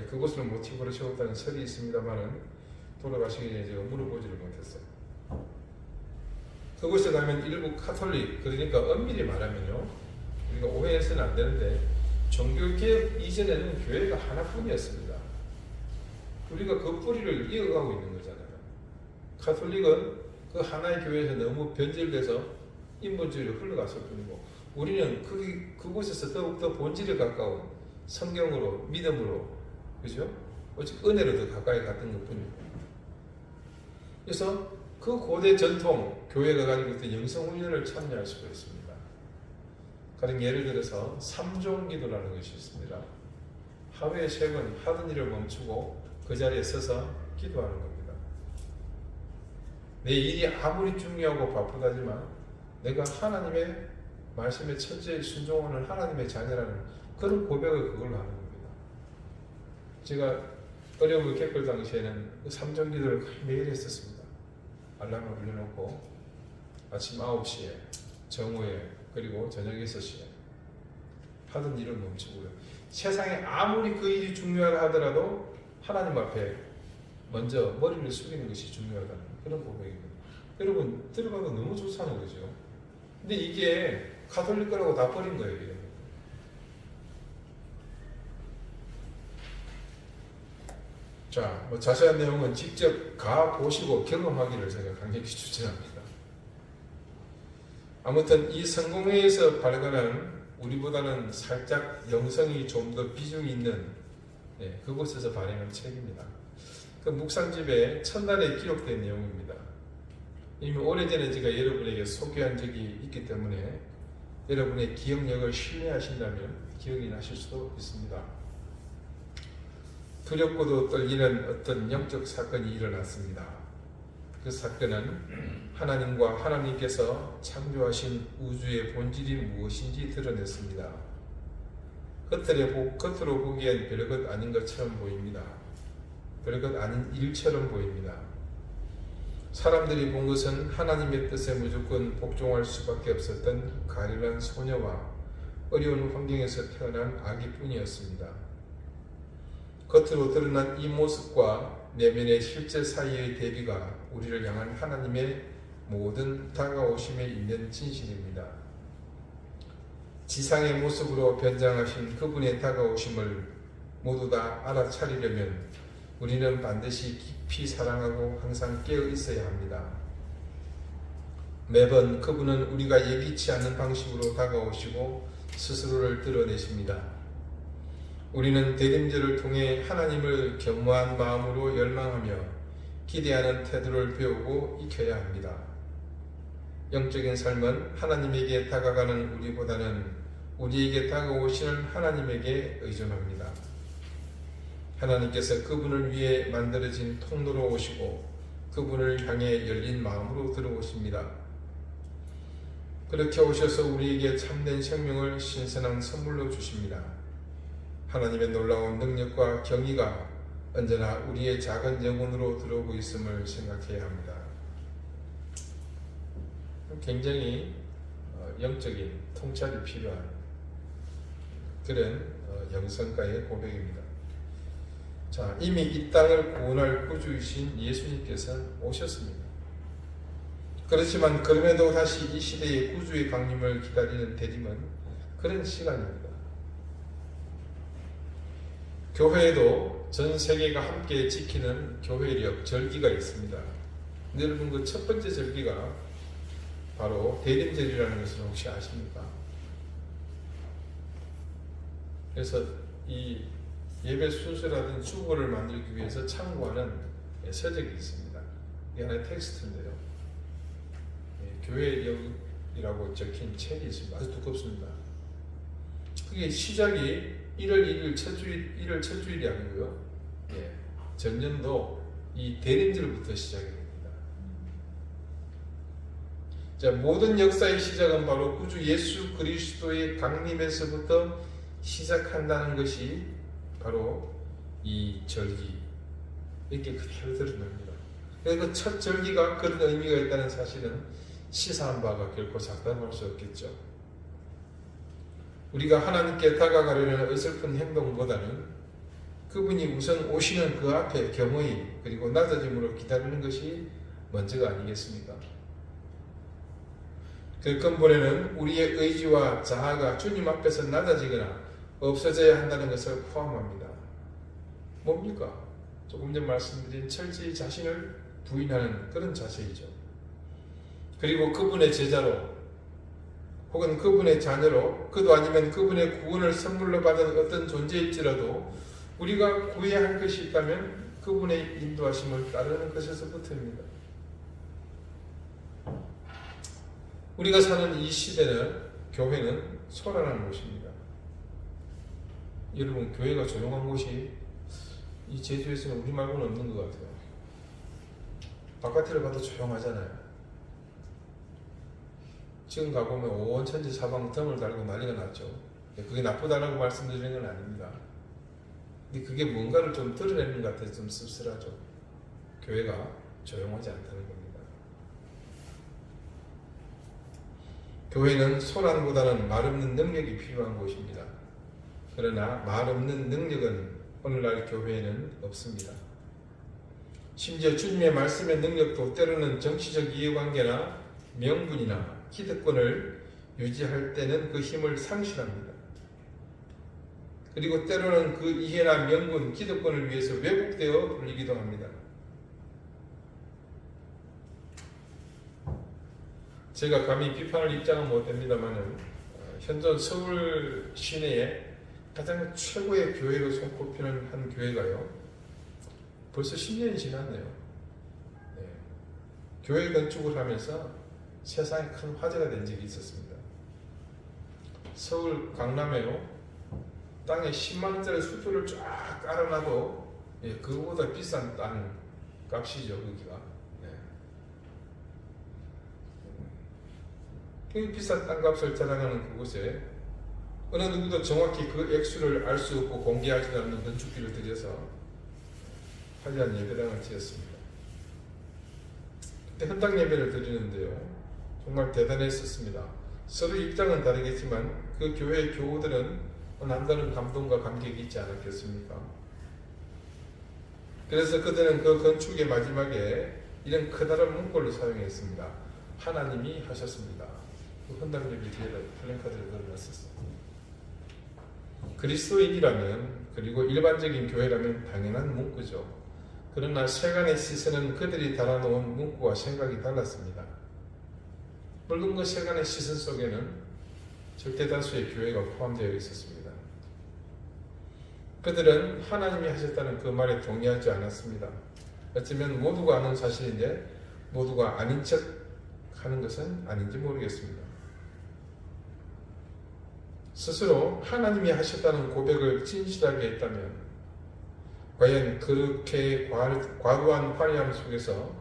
그곳을 모티브로 세웠다는 설이 있습니다만은 돌아가시기 전에 제가 물어보지를 못했어요. 그곳에 가면 일부 카톨릭, 그러니까 엄밀히 말하면요, 우리가 오해해서는 안 되는데 종교개혁 이전에는 교회가 하나뿐이었습니다. 우리가 그 뿌리를 이어가고 있는 거잖아요. 카톨릭은 그 하나의 교회에서 너무 변질돼서 인본주의로 흘러갔을 뿐이고, 우리는 그곳에서 더욱더 본질에 가까운 성경으로, 믿음으로, 그죠? 오직 은혜로 더 가까이 갔던 것 뿐입니다. 그래서 그 고대 전통, 교회가 가지고 있던 영성훈련을 참여할 수가 있습니다. 가령 예를 들어서 3종 기도라는 것이 있습니다. 하루에 3번 하던 일을 멈추고 그 자리에 서서 기도하는 겁니다. 내 일이 아무리 중요하고 바쁘다지만 내가 하나님의 말씀에 철저히 순종하는 하나님의 자녀라는 그런 고백을 그걸로 하는 겁니다. 제가 어려움을 겪을 당시에는 그 3종 기도를 매일 했었습니다. 알람을 올려놓고 아침 9시에, 정오에, 그리고 저녁 6시에 하던 일을 멈추고요. 세상에 아무리 그 일이 중요하다 하더라도 하나님 앞에 먼저 머리를 숙이는 것이 중요하다는 그런 고백입니다. 여러분 들어봐도 너무 좋다는 거죠. 근데 이게 가톨릭 거라고 다 버린 거예요. 이게. 자, 자세한 내용은 직접 가보시고 경험하기를 제가 강력히 추천합니다. 아무튼 이 성공회에서 발견한 우리보다는 살짝 영성이 좀 더 비중이 있는 그곳에서 발행한 책입니다. 그 묵상집에 첫날에 기록된 내용입니다. 이미 오래전에 제가 여러분에게 소개한 적이 있기 때문에 여러분의 기억력을 신뢰하신다면 기억이 나실 수도 있습니다. 두렵고도 떨리는 어떤 영적 사건이 일어났습니다. 그 사건은 하나님과 하나님께서 창조하신 우주의 본질이 무엇인지 드러냈습니다. 겉으로 보기엔 별것 아닌 것처럼 보입니다. 별것 아닌 일처럼 보입니다. 사람들이 본 것은 하나님의 뜻에 무조건 복종할 수밖에 없었던 가련한 소녀와 어려운 환경에서 태어난 아기뿐이었습니다. 겉으로 드러난 이 모습과 내면의 실제 사이의 대비가 우리를 향한 하나님의 모든 다가오심에 있는 진실입니다. 지상의 모습으로 변장하신 그분의 다가오심을 모두 다 알아차리려면 우리는 반드시 깊이 사랑하고 항상 깨어 있어야 합니다. 매번 그분은 우리가 예기치 않는 방식으로 다가오시고 스스로를 드러내십니다. 우리는 대림절을 통해 하나님을 겸허한 마음으로 열망하며 기대하는 태도를 배우고 익혀야 합니다. 영적인 삶은 하나님에게 다가가는 우리보다는 우리에게 다가오시는 하나님에게 의존합니다. 하나님께서 그분을 위해 만들어진 통로로 오시고 그분을 향해 열린 마음으로 들어오십니다. 그렇게 오셔서 우리에게 참된 생명을 신선한 선물로 주십니다. 하나님의 놀라운 능력과 경의가 언제나 우리의 작은 영혼으로 들어오고 있음을 생각해야 합니다. 굉장히 영적인 통찰이 필요한 그런 영성가의 고백입니다. 자, 이미 이 땅을 구원할 구주이신 예수님께서 오셨습니다. 그렇지만 그럼에도 다시 이 시대의 구주의 강림을 기다리는 대림은 그런 시간입니다. 교회에도 전 세계가 함께 지키는 교회력 절기가 있습니다. 여러분 그 첫 번째 절기가 바로 대림절이라는 것을 혹시 아십니까? 그래서 이 예배 순서라든 주보를 만들기 위해서 참고하는 서적이 있습니다. 이게 하나의 텍스트인데요. 교회력이라고 적힌 책이 있습니다. 아주 두껍습니다. 그게 시작이 1월 1일 첫주일, 첫 주일이 아니고요. 전년도 이 대림절부터 시작이 됩니다. 자, 모든 역사의 시작은 바로 구주 예수 그리스도의 강림에서부터 시작한다는 것이 바로 이 절기 이렇게 그대로 드러납니다. 그래서 그 첫 절기가 그런 의미가 있다는 사실은 시사한 바가 결코 작다고 할 수 없겠죠. 우리가 하나님께 다가가려는 어설픈 행동보다는 그분이 우선 오시는 그 앞에 겸허히 그리고 낮아짐으로 기다리는 것이 먼저가 아니겠습니까? 그 근본에는 우리의 의지와 자아가 주님 앞에서 낮아지거나 없어져야 한다는 것을 포함합니다. 뭡니까? 조금 전 말씀드린 철저히 자신을 부인하는 그런 자세이죠. 그리고 그분의 제자로 혹은 그분의 자녀로 그도 아니면 그분의 구원을 선물로 받은 어떤 존재일지라도 우리가 구해야 할 것이 있다면 그분의 인도하심을 따르는 것에서부터입니다. 우리가 사는 이 시대는 교회는 소란한 곳입니다. 여러분 교회가 조용한 곳이 이 제주에서는 우리 말고는 없는 것 같아요. 바깥을 봐도 조용하잖아요. 지금 가보면 온 천지 사방 덤을 달고 난리가 났죠. 그게 나쁘다라고 말씀드리는 건 아닙니다. 근데 그게 뭔가를 좀 드러내는 것 같아서 좀 씁쓸하죠. 교회가 조용하지 않다는 겁니다. 교회는 소란보다는 말없는 능력이 필요한 곳입니다. 그러나 말없는 능력은 오늘날 교회에는 없습니다. 심지어 주님의 말씀의 능력도 때로는 정치적 이해관계나 명분이나 기득권을 유지할 때는 그 힘을 상실합니다. 그리고 때로는 그 이해나 명분, 기득권을 위해서 왜곡되어 불리기도 합니다. 제가 감히 비판을 입장은 못합니다만은 현존 서울 시내에 가장 최고의 교회로 손꼽히는 한 교회가요. 벌써 10년이 지났네요. 교회 건축을 하면서 세상에 큰 화제가 된 적이 있었습니다. 서울 강남에요. 땅에 10만원짜리 수조를 쫙 깔아놔도 그거보다 비싼 땅 값이죠. 여기가. 그 비싼 땅값을 자랑하는 그곳에 어느 누구도 정확히 그 액수를 알 수 없고 공개하지 않는 건축비를 들여서 화려한 예배당을 지었습니다. 그때 헌당 예배를 드리는데요. 정말 대단했었습니다. 서로 입장은 다르겠지만 그 교회의 교우들은 남다른 감동과 감격이 있지 않았겠습니까? 그래서 그들은 그 건축의 마지막에 이런 커다란 문구를 사용했습니다. 하나님이 하셨습니다. 그 헌당 예배 뒤에다 플랜카드를 걸어놨었어요. 그리스도인이라면 그리고 일반적인 교회라면 당연한 문구죠. 그러나 세간의 시선은 그들이 달아놓은 문구와 생각이 달랐습니다. 물론 그 세간의 시선 속에는 절대 다수의 교회가 포함되어 있었습니다. 그들은 하나님이 하셨다는 그 말에 동의하지 않았습니다. 어쩌면 모두가 아는 사실인데 모두가 아닌 척 하는 것은 아닌지 모르겠습니다. 스스로 하나님이 하셨다는 고백을 진실하게 했다면 과연 그렇게 과도한 화려함 속에서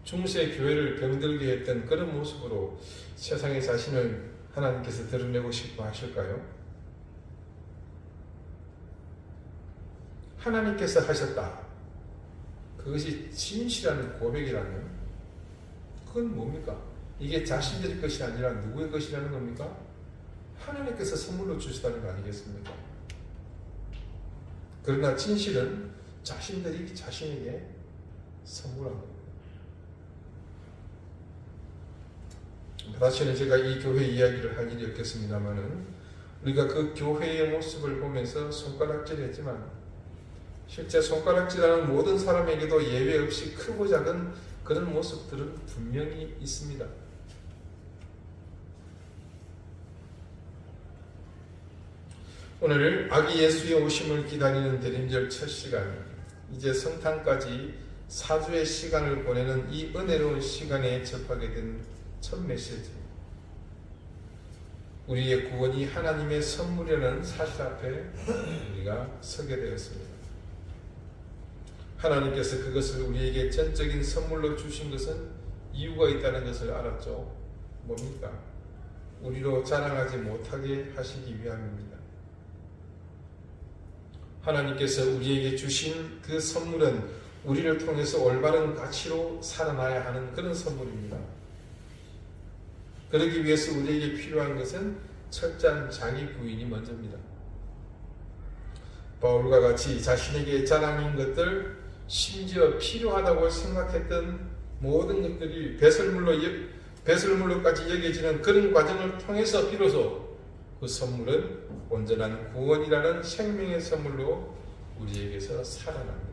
중세 교회를 병들게 했던 그런 모습으로 세상의 자신을 하나님께서 드러내고 싶어 하실까요? 하나님께서 하셨다. 그것이 진실한 고백이라면 그건 뭡니까? 이게 자신들의 것이 아니라 누구의 것이라는 겁니까? 하나님께서 선물로 주시다는 거 아니겠습니까? 그러나 진실은 자신들이 자신에게 선물한 겁니다. 다시는 제가 이 교회 이야기를 할 일이 없겠습니다만은 우리가 그 교회의 모습을 보면서 손가락질했지만 실제 손가락질하는 모든 사람에게도 예외 없이 크고 작은 그런 모습들은 분명히 있습니다. 오늘 아기 예수의 오심을 기다리는 대림절 첫 시간, 이제 성탄까지 4주의 시간을 보내는 이 은혜로운 시간에 접하게 된 첫 메시지, 우리의 구원이 하나님의 선물이라는 사실 앞에 우리가 서게 되었습니다. 하나님께서 그것을 우리에게 전적인 선물로 주신 것은 이유가 있다는 것을 알았죠. 뭡니까? 우리로 자랑하지 못하게 하시기 위함입니다. 하나님께서 우리에게 주신 그 선물은 우리를 통해서 올바른 가치로 살아나야 하는 그런 선물입니다. 그러기 위해서 우리에게 필요한 것은 철저한 자기 부인이 먼저입니다. 바울과 같이 자신에게 자랑인 것들, 심지어 필요하다고 생각했던 모든 것들이 배설물로까지 여겨지는 그런 과정을 통해서 비로소 그 선물은 온전한 구원이라는 생명의 선물로 우리에게서 살아납니다.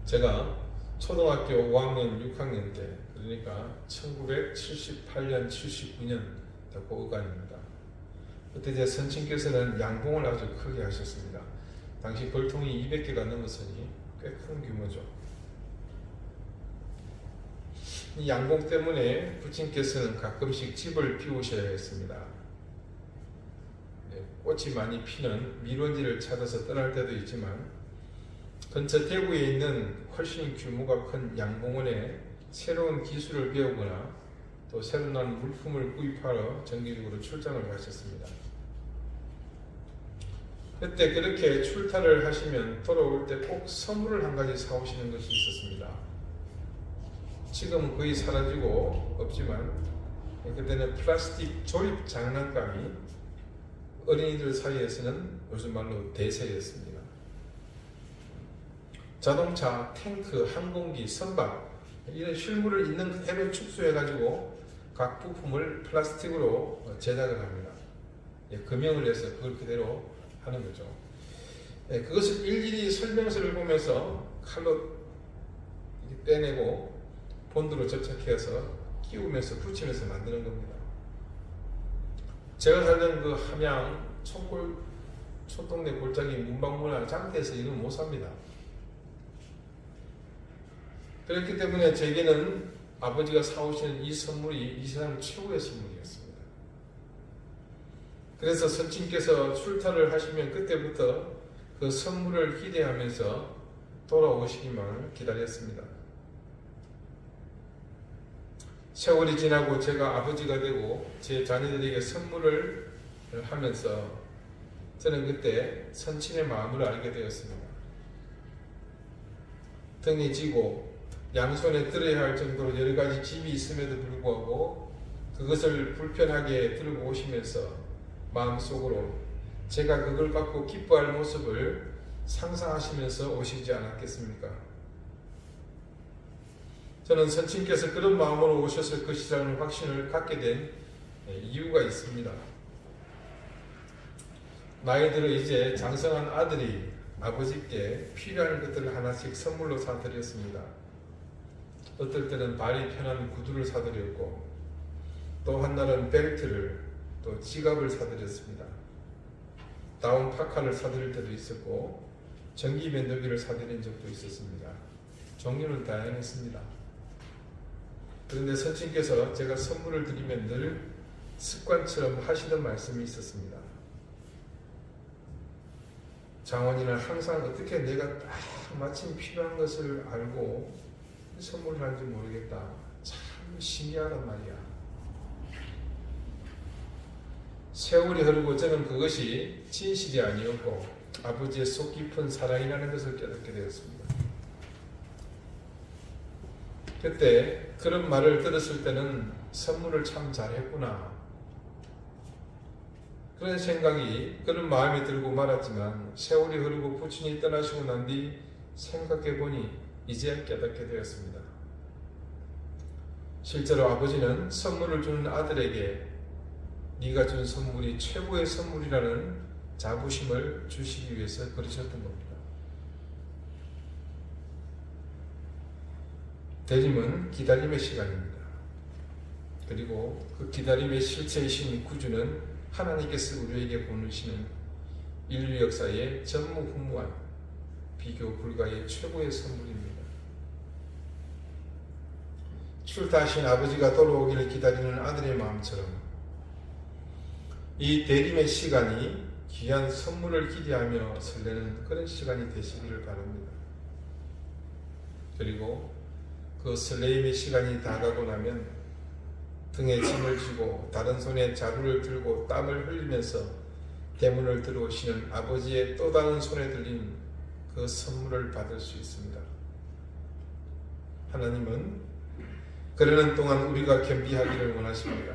제가 초등학교 5학년, 6학년 때, 그러니까 1978년, 79년 고어간입니다. 그때 제 선친께서는 양봉을 아주 크게 하셨습니다. 당시 벌통이 200개가 넘었으니 꽤 큰 규모죠. 이 양봉 때문에 부친께서는 가끔씩 집을 비우셔야 했습니다. 꽃이 많이 피는 미론지를 찾아서 떠날 때도 있지만 근처 대구에 있는 훨씬 규모가 큰 양봉원에 새로운 기술을 배우거나 또 새로 난 물품을 구입하러 정기적으로 출장을 가셨습니다. 그때 그렇게 출타를 하시면 돌아올 때 꼭 선물을 한 가지 사오시는 것이 있었습니다. 지금은 거의 사라지고 없지만 그때는 플라스틱 조립 장난감이 어린이들 사이에서는 요즘 말로 대세였습니다. 자동차, 탱크, 항공기, 선박 이런 실물을 있는 그대로 축소해가지고 각 부품을 플라스틱으로 제작을 합니다. 금형을 해서 그걸 그대로 하는 거죠. 그것을 일일이 설명서를 보면서 칼로 떼내고 본드로 접착해서 끼우면서 붙이면서 만드는 겁니다. 제가 살던 그 함양 촌동네 골짜기 문방문화 장터에서 이건 못 삽니다. 그렇기 때문에 제게는 아버지가 사오시는 이 선물이 이 세상 최고의 선물이었습니다. 그래서 선친께서 출타를 하시면 그때부터 그 선물을 기대하면서 돌아오시기만을 기다렸습니다. 세월이 지나고 제가 아버지가 되고 제 자녀들에게 선물을 하면서 저는 그때 선친의 마음을 알게 되었습니다. 등에 지고 양손에 들어야 할 정도로 여러 가지 짐이 있음에도 불구하고 그것을 불편하게 들고 오시면서 마음속으로 제가 그걸 갖고 기뻐할 모습을 상상하시면서 오시지 않았겠습니까? 저는 선친께서 그런 마음으로 오셨을 것이라는 확신을 갖게 된 이유가 있습니다. 나이 들어 이제 장성한 아들이 아버지께 필요한 것들을 하나씩 선물로 사드렸습니다. 어떨 때는 발이 편한 구두를 사드렸고 또 한 날은 벨트를 또 지갑을 사드렸습니다. 다운 파카를 사드릴 때도 있었고 전기 면도기를 사드린 적도 있었습니다. 종류는 다양했습니다. 그런데 선친께서 제가 선물을 드리면 늘 습관처럼 하시던 말씀이 있었습니다. 장원이는 항상 어떻게 내가 딱 마침 필요한 것을 알고 선물을 하는지 모르겠다. 참 신기하단 말이야. 세월이 흐르고 저는 그것이 진실이 아니었고 아버지의 속 깊은 사랑이라는 것을 깨닫게 되었습니다. 그때 그런 말을 들었을 때는 선물을 참 잘했구나 그런 생각이 그런 마음이 들고 말았지만 세월이 흐르고 부친이 떠나시고 난 뒤 생각해보니 이제 깨닫게 되었습니다. 실제로 아버지는 선물을 주는 아들에게 네가 준 선물이 최고의 선물이라는 자부심을 주시기 위해서 그러셨던 겁니다. 대림은 기다림의 시간입니다. 그리고 그 기다림의 실체이신 구주는 하나님께서 우리에게 보내시는 인류 역사의 전무후무한 비교 불가의 최고의 선물입니다. 출타하신 아버지가 돌아오기를 기다리는 아들의 마음처럼 이 대림의 시간이 귀한 선물을 기대하며 설레는 그런 시간이 되시기를 바랍니다. 그리고 그 설레임의 시간이 다가고 나면 등에 짐을 지고 다른 손에 자루를 들고 땀을 흘리면서 대문을 들어오시는 아버지의 또 다른 손에 들린 그 선물을 받을 수 있습니다. 하나님은 그러는 동안 우리가 겸비하기를 원하십니다.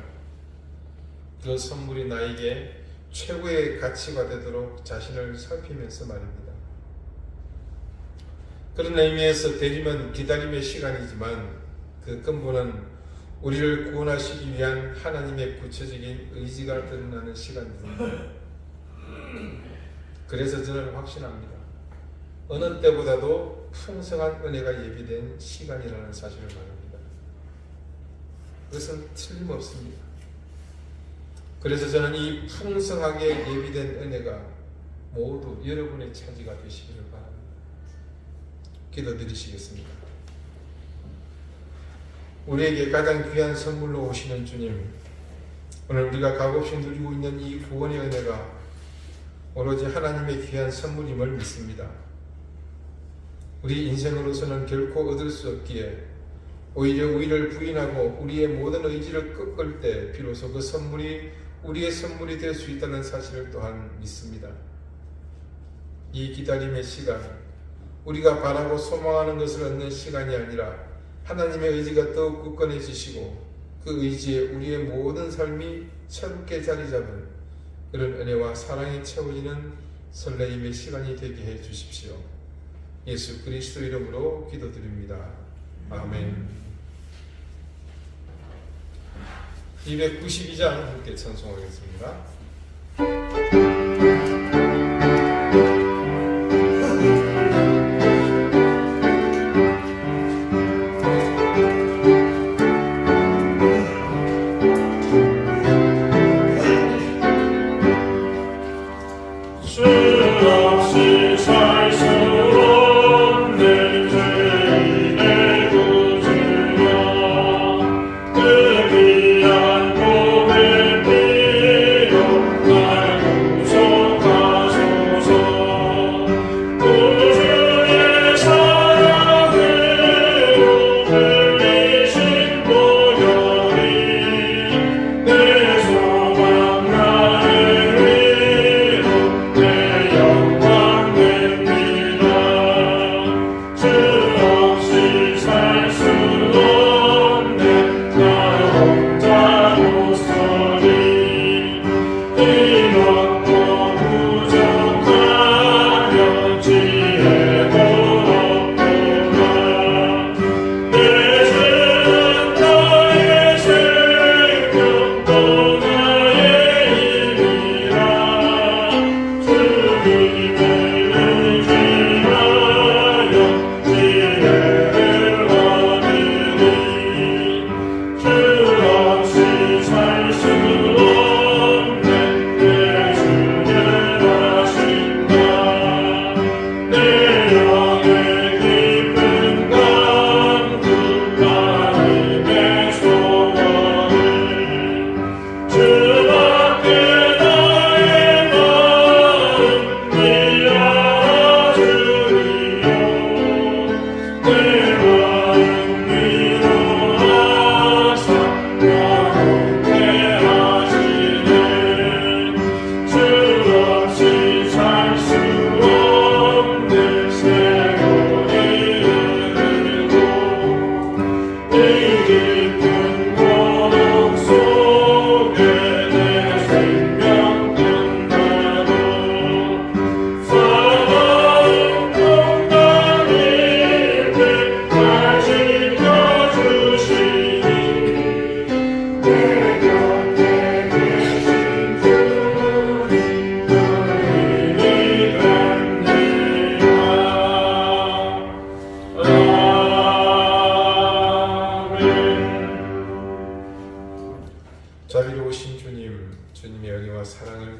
그 선물이 나에게 최고의 가치가 되도록 자신을 살피면서 말입니다. 그런 의미에서 대림은 기다림의 시간이지만 그 근본은 우리를 구원하시기 위한 하나님의 구체적인 의지가 드러나는 시간입니다. 그래서 저는 확신합니다. 어느 때보다도 풍성한 은혜가 예비된 시간이라는 사실을 말합니다. 그것은 틀림없습니다. 그래서 저는 이 풍성하게 예비된 은혜가 모두 여러분의 차지가 되시기를 바랍니다. 기도드리시겠습니다. 우리에게 가장 귀한 선물로 오시는 주님, 오늘 우리가 값없이 누리고 있는 이 구원의 은혜가 오로지 하나님의 귀한 선물임을 믿습니다. 우리 인생으로서는 결코 얻을 수 없기에 오히려 우리를 부인하고 우리의 모든 의지를 꺾을 때 비로소 그 선물이 우리의 선물이 될 수 있다는 사실을 또한 믿습니다. 이 기다림의 시간, 우리가 바라고 소망하는 것을 얻는 시간이 아니라 하나님의 의지가 더욱 굳건해지시고 그 의지에 우리의 모든 삶이 새롭게 자리 잡은 그런 은혜와 사랑이 채워지는 설레임의 시간이 되게 해 주십시오. 예수 그리스도 이름으로 기도드립니다. 아멘. 292장 함께 찬송하겠습니다.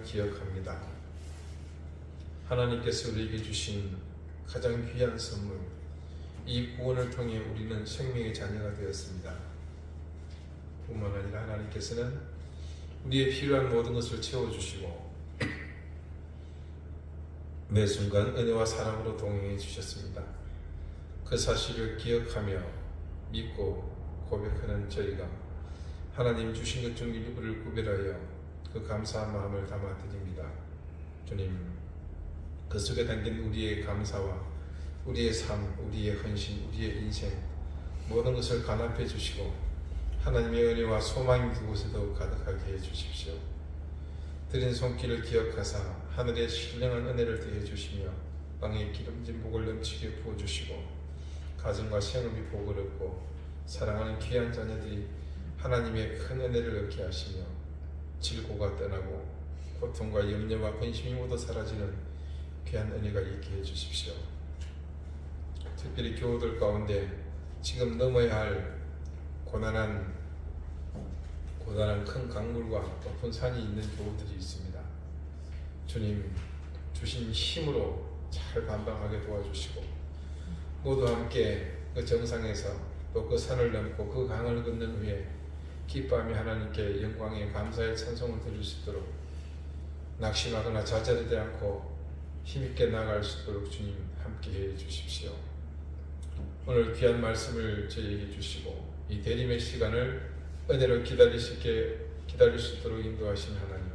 기억합니다. 하나님께서 우리에게 주신 가장 귀한 선물, 이 구원을 통해 우리는 생명의 자녀가 되었습니다. 뿐만 아니라 하나님께서는 우리의 필요한 모든 것을 채워주시고 매 순간 은혜와 사랑으로 동행해 주셨습니다. 그 사실을 기억하며 믿고 고백하는 저희가 하나님 주신 것 중 일부를 구별하여 그 감사한 마음을 담아 드립니다. 주님, 그 속에 담긴 우리의 감사와 우리의 삶, 우리의 헌신, 우리의 인생 모든 것을 간합해 주시고 하나님의 은혜와 소망이 그곳에도 가득하게 해 주십시오. 드린 손길을 기억하사 하늘의 신령한 은혜를 더해 주시며 땅에 기름진 복을 넘치게 부어 주시고 가정과 생업이 복을 얻고 사랑하는 귀한 자녀들이 하나님의 큰 은혜를 얻게 하시며 질고가 떠나고 고통과 염려와 근심이 모두 사라지는 귀한 은혜가 있게 해 주십시오. 특별히 교우들 가운데 지금 넘어야 할 고난한 큰 강물과 높은 산이 있는 교우들이 있습니다. 주님, 주신 힘으로 잘 반방하게 도와주시고 모두 함께 그 정상에서 또 그 산을 넘고 그 강을 건넌 후에 기뻐하며 하나님께 영광의 감사의 찬송을 드릴 수 있도록 낙심하거나 좌절하지 않고 힘있게 나아갈 수 있도록 주님 함께해 주십시오. 오늘 귀한 말씀을 저희에게 주시고 이 대림의 시간을 은혜로 기다릴 수 있도록 인도하신 하나님,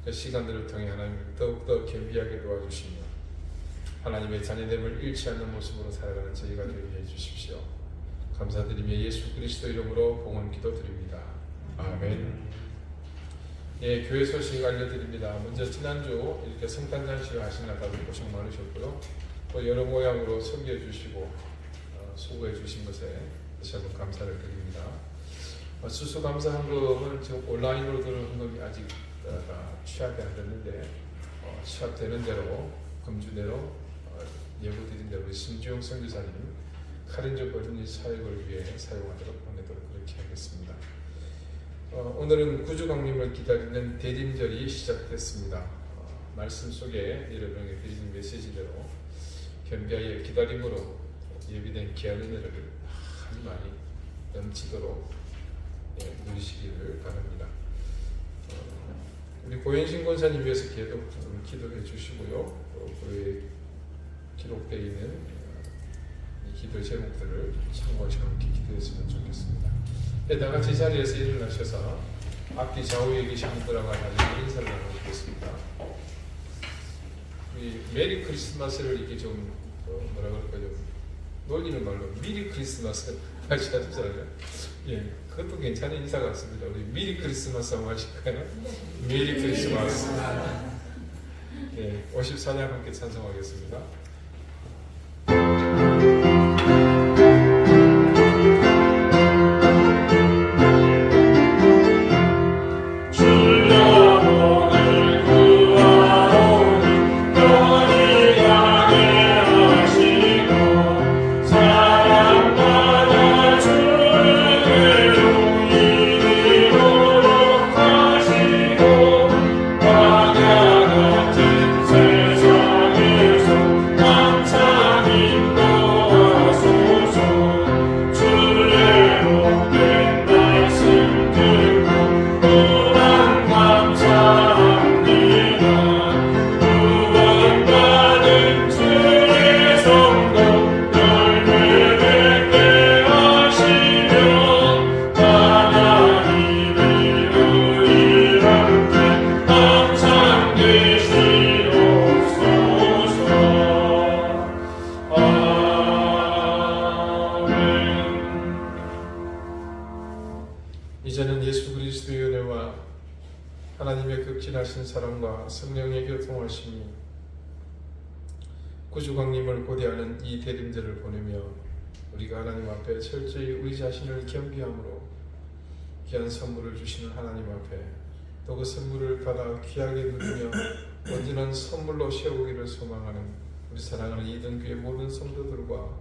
그 시간들을 통해 하나님 더욱더 겸비하게 도와주시며 하나님의 자녀됨을 잃지 않는 모습으로 살아가는 저희가 되게 해주십시오. 감사드리며 예수 그리스도 이름으로 봉헌 기도드립니다. 아멘. 예, 교회 소식 알려드립니다. 먼저 지난주 이렇게 성탄 잔치를 하시나 다들 고생 많으셨고요. 또 여러 모양으로 섬겨주시고 수고해 주신 것에 다시 한번 감사를 드립니다. 수수감사 헌금은 지금 온라인으로 들어온 헌금이 아직 취합이 안 됐는데 취합되는 대로 금주 내로 예고드린 대로 신주영 선교사님 카렌족 어린이 사역을 위해 사용하도록 보내도록 그렇게 하겠습니다. 오늘은 구주강림을 기다리는 대림절이 시작됐습니다. 말씀 속에 여러분에게 드리는 메시지대로 겸비하여 기다림으로 예비된 귀한 은혜를 많이 넘치도록 누리시기를 바랍니다. 우리 고현신 권사님 위해서 기도해 주시고요. 그 기록되어 있는 이 기도 제목들을 참고하시고 함께 기도했으면 좋겠습니다. 다 같이 자리에서 일어나셔서 앞뒤 좌우에 계신 분들하고 하나님 인사를 나누겠습니다. 우리 메리 크리스마스를 이렇게 좀 뭐라 그럴까 좀 놀리는 말로 미리 크리스마스 하시잖아요. 예, 그것도 괜찮은 인사 같습니다. 우리 미리 크리스마스 한번 하실까요? 미리 크리스마스. 예, 54년 함께 찬송하겠습니다. 이제는 예수 그리스도의 은혜와 하나님의 극진하신 사랑과 성령의 교통하심이 구주광님을 고대하는 이 대림절을 보내며 우리가 하나님 앞에 철저히 우리 자신을 겸비함으로 귀한 선물을 주시는 하나님 앞에 또 그 선물을 받아 귀하게 누리며 온전한 선물로 세우기를 소망하는 우리 사랑하는 이등교의 모든 성도들과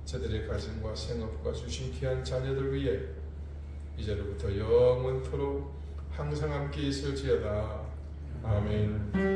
저들의 가정과 생업과 주신 귀한 자녀들 위해 이제로부터 영원토록 항상 함께 있을지어다. 아멘.